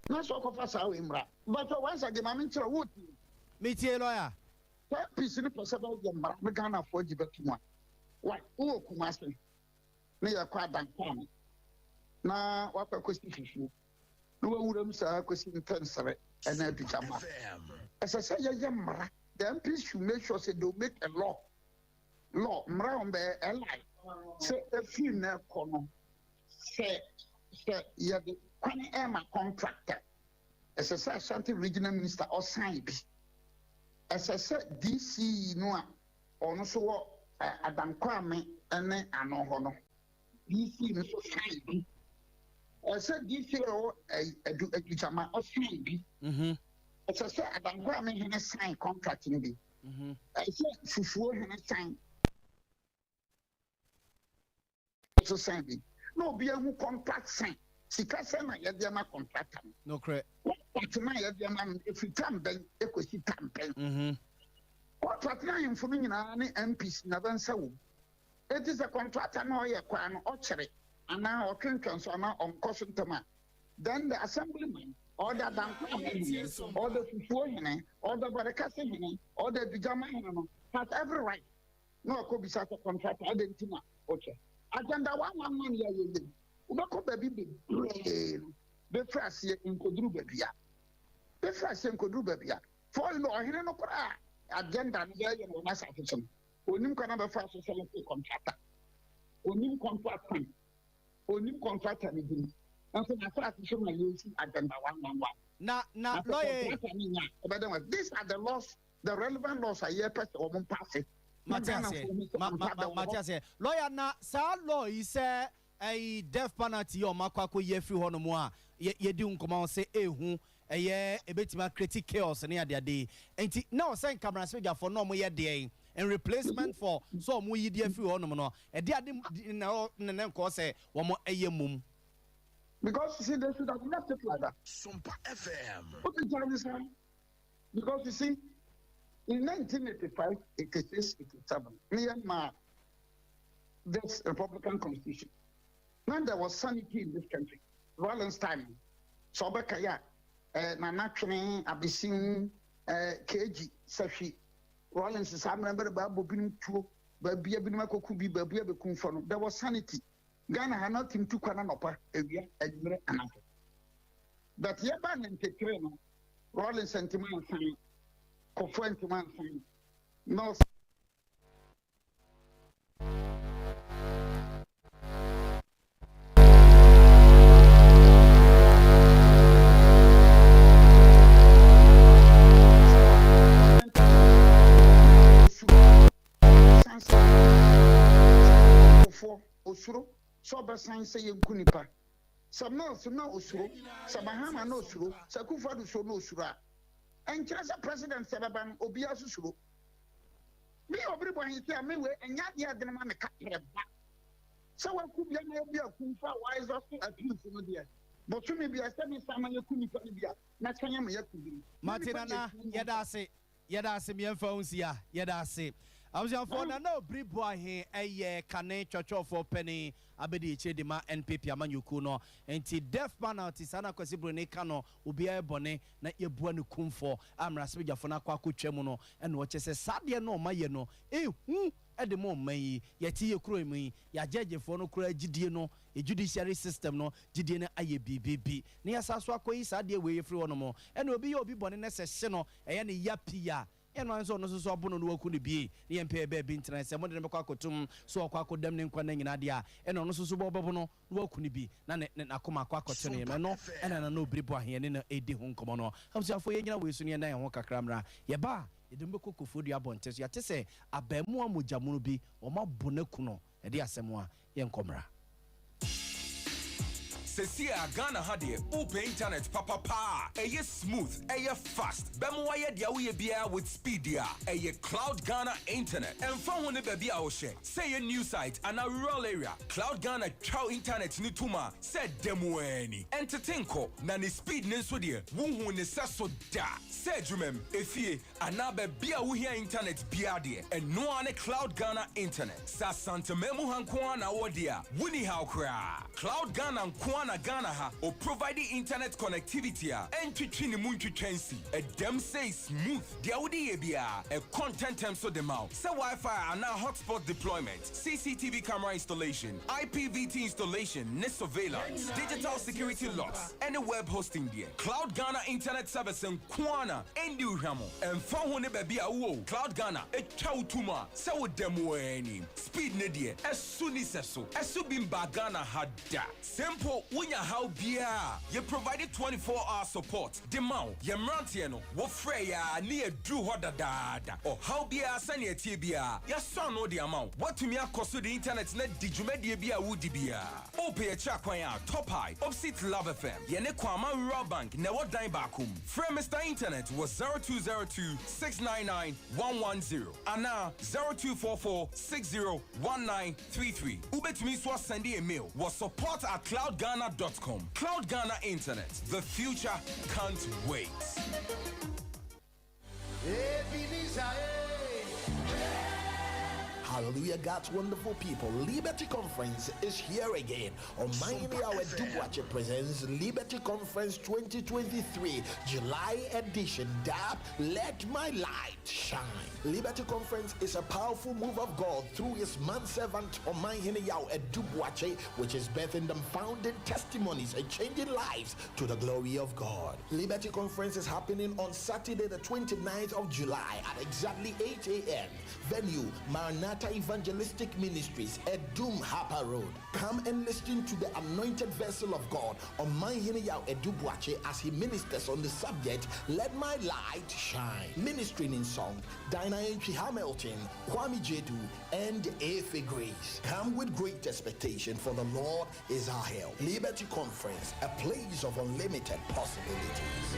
Not so fast, but once again, I'm into a wood. Meet your lawyer. What piece in the possible Ghana for the Betima? What? Oh, Kumasi. May I quite than farm. Now, what a question for you? No one would have question cancer and I become. As I say, Yamra, the MPs should make sure they do make a law. Law, Mrambe, a lie. Say a female column. Say, you're the Kwani Emma contractor. As I said, Ashanti regional minister or sign. As I said, DC no or so Adam Kwame and then Anohono. DC no sign. I said DC or a Jama or sign. As I said, Adam Kwame had a sign contracting me. I said, Fufu had a sign. So sign. No, be a who contract sign. Sikasema ya diama contractor. No correct. What na ya diama if you can ben equity campaign. What contract na yɛmfo no nyinaa ne MPs na bɛnsa wo it is a contractor na ɔyɛ kwan no ɔkyere anaa ɔtwentwɛn so anaa ɔnkɔ so ntɛm a then the assemblyman or the dankwa hene or the fufuo hene or the barekase hene or the bijama hene no has every right no akobisa sɛ contractor adentim a ɔkyɛ agenda 111 yɛ yɛ wobɛkɔ baabi bebree no bɛfiri aseɛ nkoduru baabi a for no ɔhene no koraa agenda no bɛyɛ no wɔn asase so no onim kana bɛfa so sɛ lɛsɛ contractor onim contractor ne bi nso na asase so na yɛsi agenda 111 na lawyer these are the laws the relevant laws are here pɛ sɛ wɔn pass Matias lawyer na sa law yi sɛ death penalty yɛ ɔmo akɔ yɛ firi hɔ nom a yɛdi nkɔmɔ sɛ ehu ɛyɛ ebetima create chaos ne adeade nti na ɔsɛ nkamara sɛgyafo na ɔmo yɛ deɛ in replacement for so ɔmo yi deɛ firi hɔ nom no ɛde ade na ne nkɔ sɛ wɔn ɛyɛ mum. Because you see, they should have left it like that. Sompa FM. What the Chinese say? Because you see, in 1985, 86, 87, Myanmar, this Republican Constitution. When there was sanity in this country, Rollins time, Sobekaya, Nanakene, Abisin, KG, Sashi, Rollins is a member of Babin Chu, Babia Bimakokubi, Babia Bekunfono. There was sanity. Ghana had not him to Kananopa, Evia, Edmure, and Apple. But Yaban and Tekreno, Rollins sentiment sign, Cofuentiman sign, no. Osuro so basan say yenkunipa some no osuro some bahama no osuro sakufa do so no osuro enkyere se president sebaban obi asusuro me obri bohin say me we enya de ade ma me katreba so wa ku bia na obi akunfa wise us appeal no dia but to me bia say me sama yekunipa ni bia na kanya me yakudiri Martina na yeda ase me mfa unsia yeda ase for na no bribo ahe eye kane chochofo penny abedi chedi ma NPP amanyuku no enti death penalty sana kwesi brone kano obi bone na yebua ne kumfo amra sebejafo na kwa kotwam no ene wo chese sade no maye no ede mo mayi yeti ye kuro emu ya jejefo no kuro agidie no judiciary system no gidie ne aye bibibi ne yasaso akoyi sade we yefri wo no mo ene obi ye obi bone ne sese no eye ne yapia eno anso no so abono no waku ne bie ne yempe be bi ntena se mo de ne bekwa kotum so okwa kodam ne nkwa na nyina de a eno no so bobo no waku ne bi na ne akoma akwa koto ne no ena na no bribo ahe ne na edi ho nkomo no amsiafo ye nyina we su ne na ye ho kakramra ye ba edembe kokofodu abonte so yate se abamu amojamu bi o ma bonaku no e de asemo a ye nkomra Sesia Ghana had open internet papa eye smooth eye fast bemo waye dia we bia with speed dia eye Cloud Ghana internet and phone ne baby a wo share say a new site and a rural area Cloud Ghana chow internet ni tuma said demo any entertain ko na ne speed ne so de wonhu ne saso da say jumem efie ana baby a wo here internet bia de and no ane Cloud Ghana internet sa santa memu hanko na wo dia wuni how kra Cloud Ghana na Ghana ha or providing internet connectivity and twitching muntwitwensi a dem say smooth dia wodi bia a content term so dem out say Wi-Fi and now hotspot deployment CCTV camera installation IPVT installation net surveillance digital security locks and a web hosting there Cloud Ghana internet service and kwana endi uhamo and fa ho ne ba bia wo Cloud Ghana e twa utuma say wo dem any speed ne there esuni seso esu bimba Ghana hada simple how bia you provided 24-hour support demau ye mrantie no wo frɛ ya ne adru ho dadaada or how bia sane atie bia ya son no de amount watumi akoso the internet na digumedie bia wudi bia ope ya chakwan ya top high opposite Love FM ye ne kwama rural bank na wo dan bakum frɛ Mr Internet was 0202-699-110 ana 0244-601933 ubetumi so send a mail was support@cloudghana.com. Cloud Ghana Internet. The future can't wait. Hallelujah, God's wonderful people. Liberty Conference is here again. On Miami Dubuache presents Liberty Conference 2023, July edition. Dab, let my light shine. Liberty Conference is a powerful move of God through his manservant Omaihene Dubuache, which is birthing them founding testimonies and changing lives to the glory of God. Liberty Conference is happening on Saturday the 29th of July at exactly 8 a.m. Venue, Maranatha Evangelistic Ministries, Edum Harper Road. Come and listen to the anointed vessel of God Omaihene Dubuache as he ministers on the subject, Let My Light Shine. Ministering in song, Dinah Entry Hamilton, Kwame Jedu, and Efe Grace. Come with great expectation, for the Lord is our help. Liberty Conference, a place of unlimited possibilities.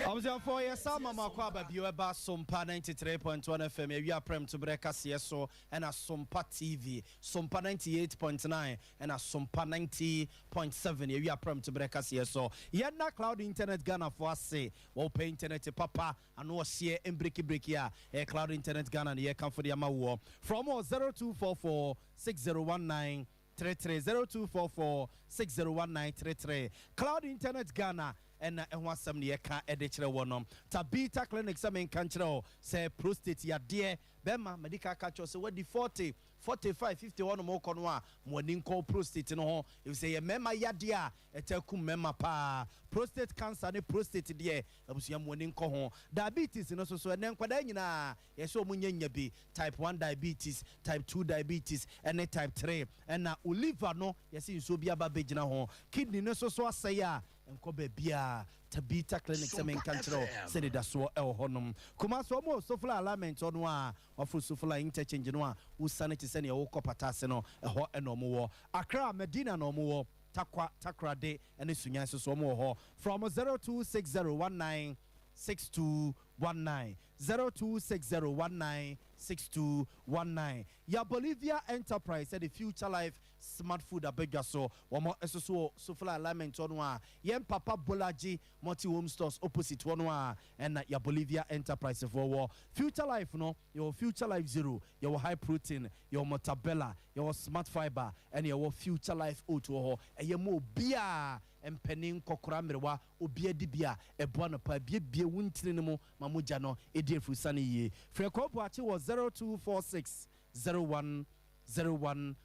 Obviously, for your summer, Makwaba, you about Sompa 93.1 FM. You are prem to break us so and a Sompa TV, Sompa 98.9 and a Sompa 90.7. You are prem to break us so. Yet na cloud internet Ghana for us say, pay internet papa and no see and breaky ya. A cloud internet Ghana, ye come for the Amawo from 0244 6019. 0244 601933. Cloud Internet Ghana and wasam near ka edichre wonom. Tabita Clinic some country say prostate ya dear Bema medical catcher so what the 40 45 51 more conwa morning call prostate no if say a mema ya dia etekum mema pa prostate cancer ne prostate dear abusia morning call ho diabetes no so enen kwada nyina yeso munyanya bi type 1 diabetes type 2 diabetes and type 3 and na liver no yesi nso bia ba begina ho kidney no so asaya enko bia Tabita Clinic semen control send it so el honum kuma so mo sofla alignment on wa ofu sofla interchange no wo sanity send your kopatase no eho enomo wo Accra Medina no mo takra de ene sunya so mo ho from 026019 6219 0260196219 ya Bolivia Enterprise said the Future Life Smart Food abegwa so womo esoso sofla alignment on wa yem papa Bolaji multi home stores opposite one wa and ya Bolivia Enterprise for Future Life no your Future Life Zero your high protein your Motabella your smart fiber and your Future Life O2 eyemo bia empenin kokora mrewa obia dibia eboano pa bia wuntire no mamuja no ediefu sane ye frekopo achi was 0246 010150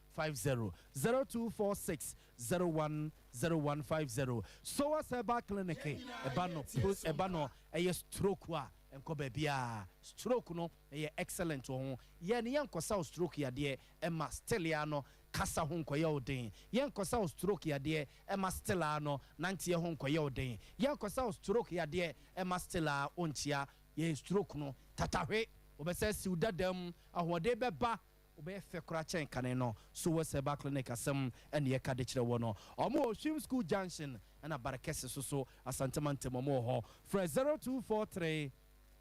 0246 so was a clinic ebano eye stroke wa enko bia stroke no eye excellent ho ye ne yankosa stroke ya de ema steliano kasa ho nkoye odin yenkosa stroke ya de ema stela no nantie ho nkoye odin yenkosa stroke ya de ema stela onchia ye stroke no tatahwe obese si udadam ahode beba obe fe kora chen kane no so waseba clinic asem ene ye kade kire wo no omo Oshim School Junction na barakese so asanteman mo ho for 0243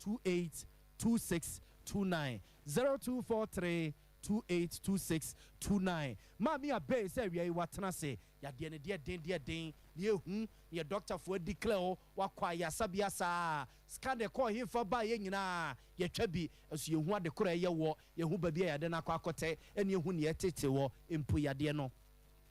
282629 0243 282629 Mami abe say we watena say ya de ne de den ye hu ye doctor for declare wakwa ya sabia sa scan the call him for ba ye nyina ye twabi aso ye hu ade kora ye wo ye hu ba bia ya de na kwakote ene ye hu ne tete wo empu ya de no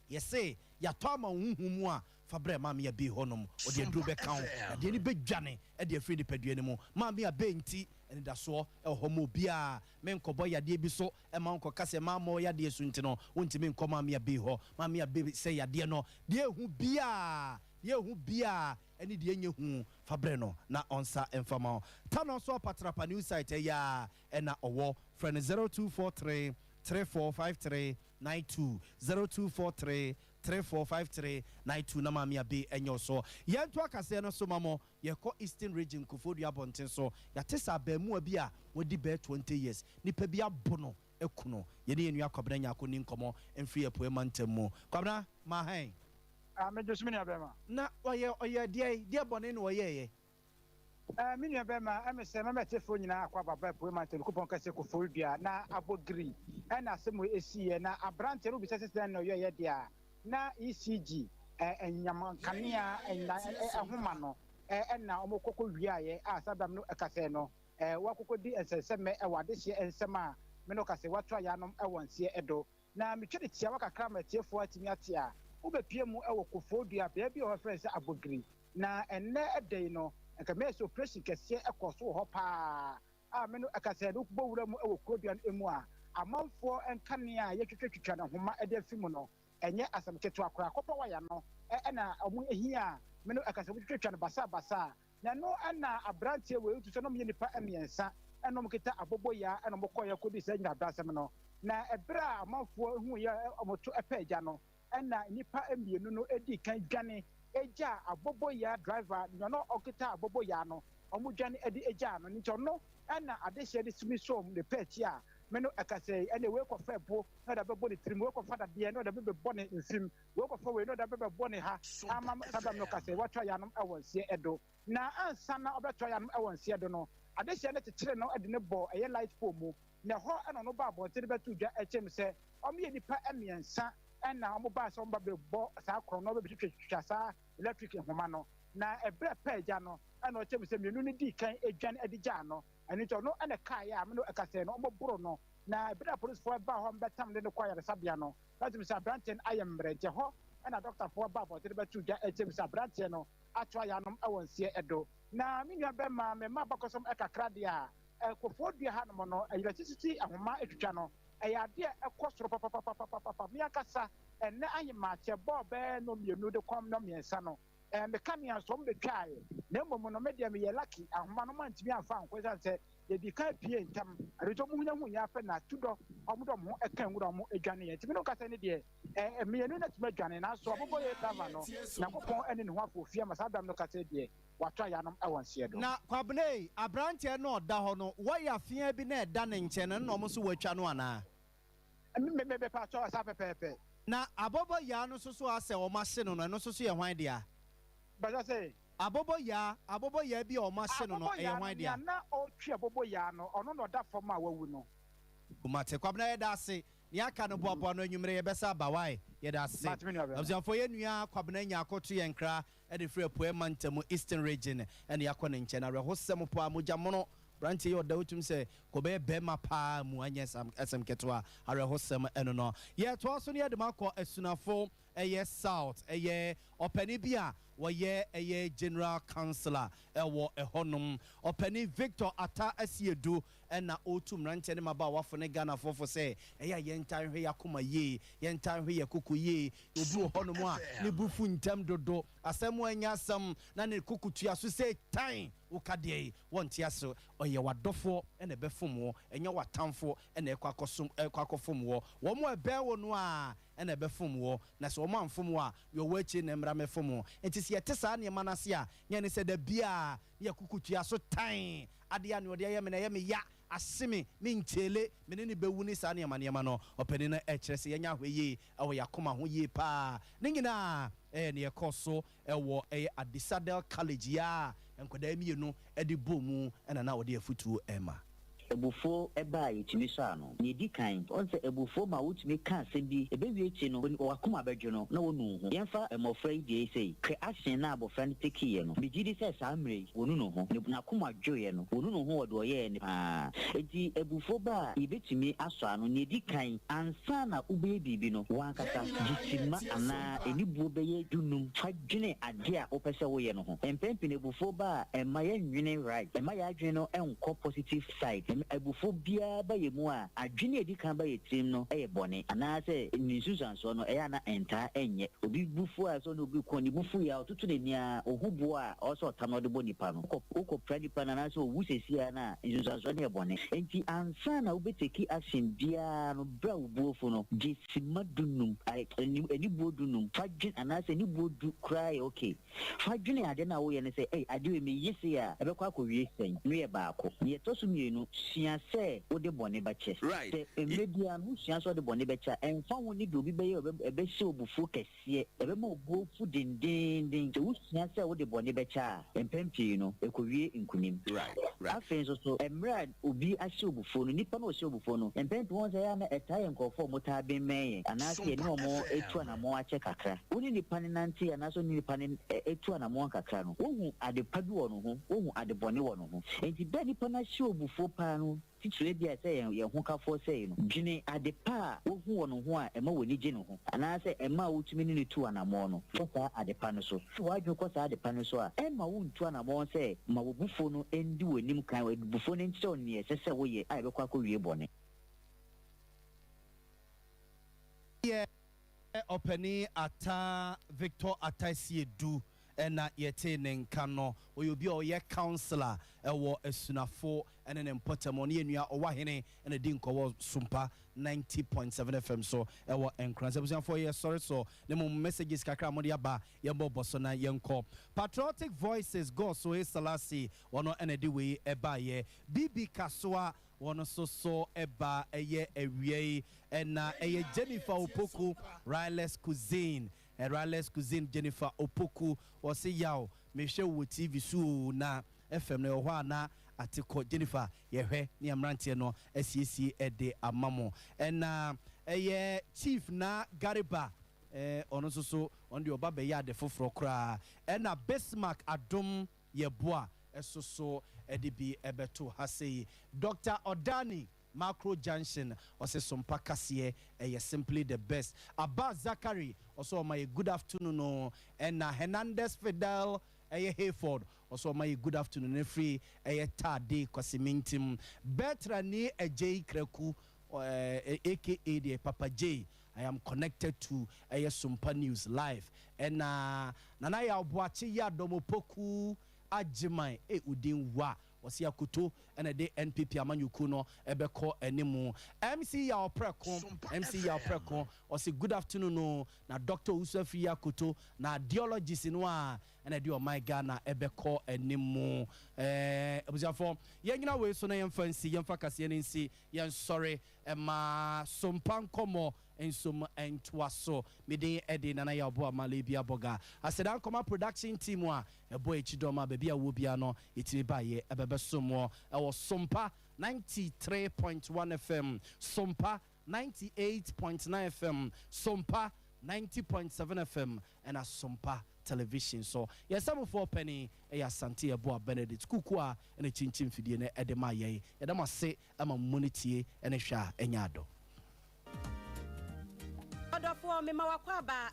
ye say ya to ama huhu mu a fabre mami abe honom o de duro be kan de ni bedwane e de free de padue ne mu mami abe nti ene da so e homo bia men kobo ya de bi so e ma nko kase ma mo ya de su nti no wonti men ko mami abe ho mami abe say ya de no de hu bia ene de enye hu fabre no na onsa enfama tano so patrapa new site ya na owo friend 0243 345392 0243 345392 na mami abe enyo so yento akase no so mamo ye ko Eastern Region Kofodu abonten so ya tesa ba mu abi a wodi be 20 years nipa bi abono ekuno ye ne enu akwabra nya akoni nkomo emfiri epoe mantam kwabra ma han me josmini abema na oye die bone no oye mini abema amese mamete fo nyina akwa baba epoe mantam kupon kase Kofodu na abogri na asemo esiye na abrante no bi sese no ye dia na ECG enyam kanea ehoma no na omokoko wiaye asadam no ekase no wakoko di enseseme wadehye ensem a me no kase watwa yanom ewonse edo na metwede tia wakakra matiefo atimi ate a wobepie mu ewokofodua bia bi o frɛ sɛ abogiri na enne edei no nka me so operation kese ekoso ho pa me no ekase no bowura mu ewokrodua emu a amanfo enkanea yetwetwetwa na homa ede afimu no enye asam keto akora kopa waya no na omu ehia me no ekase wotwetwa no basa na no na abrantie we utu so no me nipa emiensa enom kita aboboya enom koya kodi se nya brasem no na ebra amanfo hu ya omoto epaja no na nipa emienu no edi kan dwane eja aboboya driver no okita aboboya no omu dwane edi eja no nti no na adehye de sumi som de pechi a me no ekase ene we ko febo na da bebo ne trim we ko fada de no da bebo ne nsim we ko fa we no da bebo ne ha ama sadam no kase watwa ya no ewonse edo na ansa na obetwa ya no ewonse edo no adehye ne tetere no ade ne bo eye light pole mu na ho eno no ba bo tere betu dwa echem se omo nipa emiensa na omo ba so mba bebo sa kro no be twetwa sa electric homa no na ebre peja no na ochem se mienu ni di kan edwan edija no ani to no na kai ya me no ekase no omo boro no na ebre police for ba ho mbetam de ne kwaya sabia no that means branchen ayem mreje ho na doctor for ba bo tere betu dwa echem se branchen no atwa ya no ewonse edo na me nua be ma me ma bakosom ekakra de a kofodua ha no no electricity ahoma etwitwa no eyade ekosoro papa me akasa enne anyima che bobe no mienu de kom no miensa no me kamia so mbetwae na mmom no media me ye lucky ahoma no mantimi afa ankwesa se ye di ka pie ntam arejo mu hunya afa na tudo omudo mo ekan wuro mo edwane ye timi no kasa ne de mienu na tuma dwane na so abobo ye tava no na kopon ene ne ho afofia masadam no kasa de watwa yanom ewonse do na kwabne abrante no oda ho no wo ya fia bi na eda ne nche no no mo so watwa no ana me pa cho sa pepepe na abobo ya no so ase o mahye no no so ye hwan dia baza say abobo ya bi o mahye no no ye hwan dia na o twi abobo ya no ono no da fom a wawu no kumate kwabna ye da ase ni aka no boabo no anwumre ye besa bawai ye da ase abzianfo ye nua kwabna nya akoto ye nkra e de free poe mantamu eastern region ene yakọ ne nche na rehosem po amoja mono branche yo da utum se ko be ma pa mu anya sam ketwa arehosem eno no ye to so ne de makọ asunafo eye south eye opani bia wo ye eye general councillor ewo ehonum opani Victor Ata Asiedu ena otum ranche ne maba wafo ne Ghana fofo se eye yentan hwe yakoma ye yentan hwe yakuku ye obi ohonum a ne bufu ntam dodo asem anya asem na ne kukutua so se tan ukade wontia so oye wadofo ene befom wo enya watamfo ene ekwakosom wo wo mo ebe wo no a ene befom wo na so mo amfom wo a yo wachi ne mra mefom wo enti se yete saa ne manase a nya ne se da bia ya kukutua so tan ade ya ne ode ya me na ya me ya asimi mi nchele me ne bewu ni saa ne ma no opani na ekire se yenya hweye awo yakoma ho ye pa ne nyina ne ekoso ewo Adisadel College ya enkoda mienu edi bomu ena na ode afutuo ema ebufo eba yitimi sha no ne di kan on se ebufo ma wutimi kan se bi ebewie chi no wakoma bedwe no na wonu ho yemfa emofra die sei creation na abofra ne take ye no bigidi se samre wonu no ho na koma dwoye no wonu no ho wode oye ne enti ebufo ba ibetimi aso ano ne di kan ansa na ube bibi no wankasa gisima ana enibuo beye dunum fadwene ade a opese wo ye no ho empempi ne ebufo ba emaye nwene right emaye adwene no enko positive side ebufo bia ba ye mu a adwene edi kan ba ye trim no eye bone ana se nisusan so no eya na enta enye obi bufo a so no obi ko ni bufu ya otutu ne nia ohubo a oso tam no de boni pa no uko predi pa na so wusesi a na nisusan so ne bone enti ansa na obeteki action bia no bra ubuofo no gisimadunum eni bodunum fadwin ana se ni bodu cry okay fadwene ade na wo ye ne se ade we me yesi a ebekwa ko wie sen no ye baako ye tosu mienu wusua se wo de bone beche se media no wusua so de bone beche emfa wo ni bi obi be ye ebe hye obufu kese ebe ma obufu dindindin se wusua se wo de bone beche a empempi no ekowie nkunim afen so emra obi ahye obufu no nipa no hye obufu no empempi won se ya na etaye nkofo mota ben men anase ni omo etu na mo ache kakra woni nipa ne nante anaso ni nipa ne etu na mo kakra no wohu adepa bi wo no ho wohu adebone wo no ho enti be nipa na hye obufu pa no titire bia se ye ho kafo se no dwene adepa wohu wo no ho a ema woni gye no ho anase ema wotumi ni tu na mo no fa adepa no so wadwo ko sa adepa no so a ema wo ntu na mo se ma wo bufu no endi wonim kan wo bufu no nkyɛ on ne sese wo ye a be kwa ko wie bone Openi ata Victor Atasie du ena yete ne nka no oyobi oye counselor ewo esunafo ene ne mpotamo ne enua owahene ene di nkowo Sompa 90.7 FM so ewo enkranse busan for ye sorry so ne mo messages kakra mo de aba ye boboso na yenko patriotic voices go so he salasi wono ene di we eba ye bibi kasoa wono so eba eye ewie ena eye Jennifer Opoku Riley's Cuisine Riley's Cuisine Jennifer Opoku wose yaw me hwe wo TV so na FM na ho ana atiko Jennifer yehwe ne amrantie no asiesie ede amamo ena eye chief na Gariba ono so on the oba be ya de foforo kra ena Bismarck Adom yeboa so edibi ebeto hasei Dr. Odani Macro Junction ose Sompa Kasie simply the best Abba Zachary also my good afternoon no and Hernandez Fidel Hayford also my good afternoon free Tade Kwasimintim Bertrani J Kreku aka the Papa J I am connected to Sompa News live and nana ya boachi ya domopoku ajimai udin wa wasi akuto ene de NPP amanyuku no ebeko enemu MC ya opreko wasi good afternoon no na Dr. Usafi akuto na ideologist no a ene de my Ghana ebeko enemu obusafo yenyina we so na yemfansi yemfa kase ne nsi yen sorry ma Sompa nkomo ensom entwaso mede ede nana ya obo amale bia boga asedan koma production team a ebo echidoma ba bia wo bia no etimi baye ebebe somo ewo Sompa 93.1 FM Sompa 98.9 FM Sompa 90.7 FM and a Sompa television so yes some for penny ya Santi Ebo Benedict Kukua and a chinchin fidie ne edema ye edama se ama monity and a sha enyado Order for me, Mawakwaba.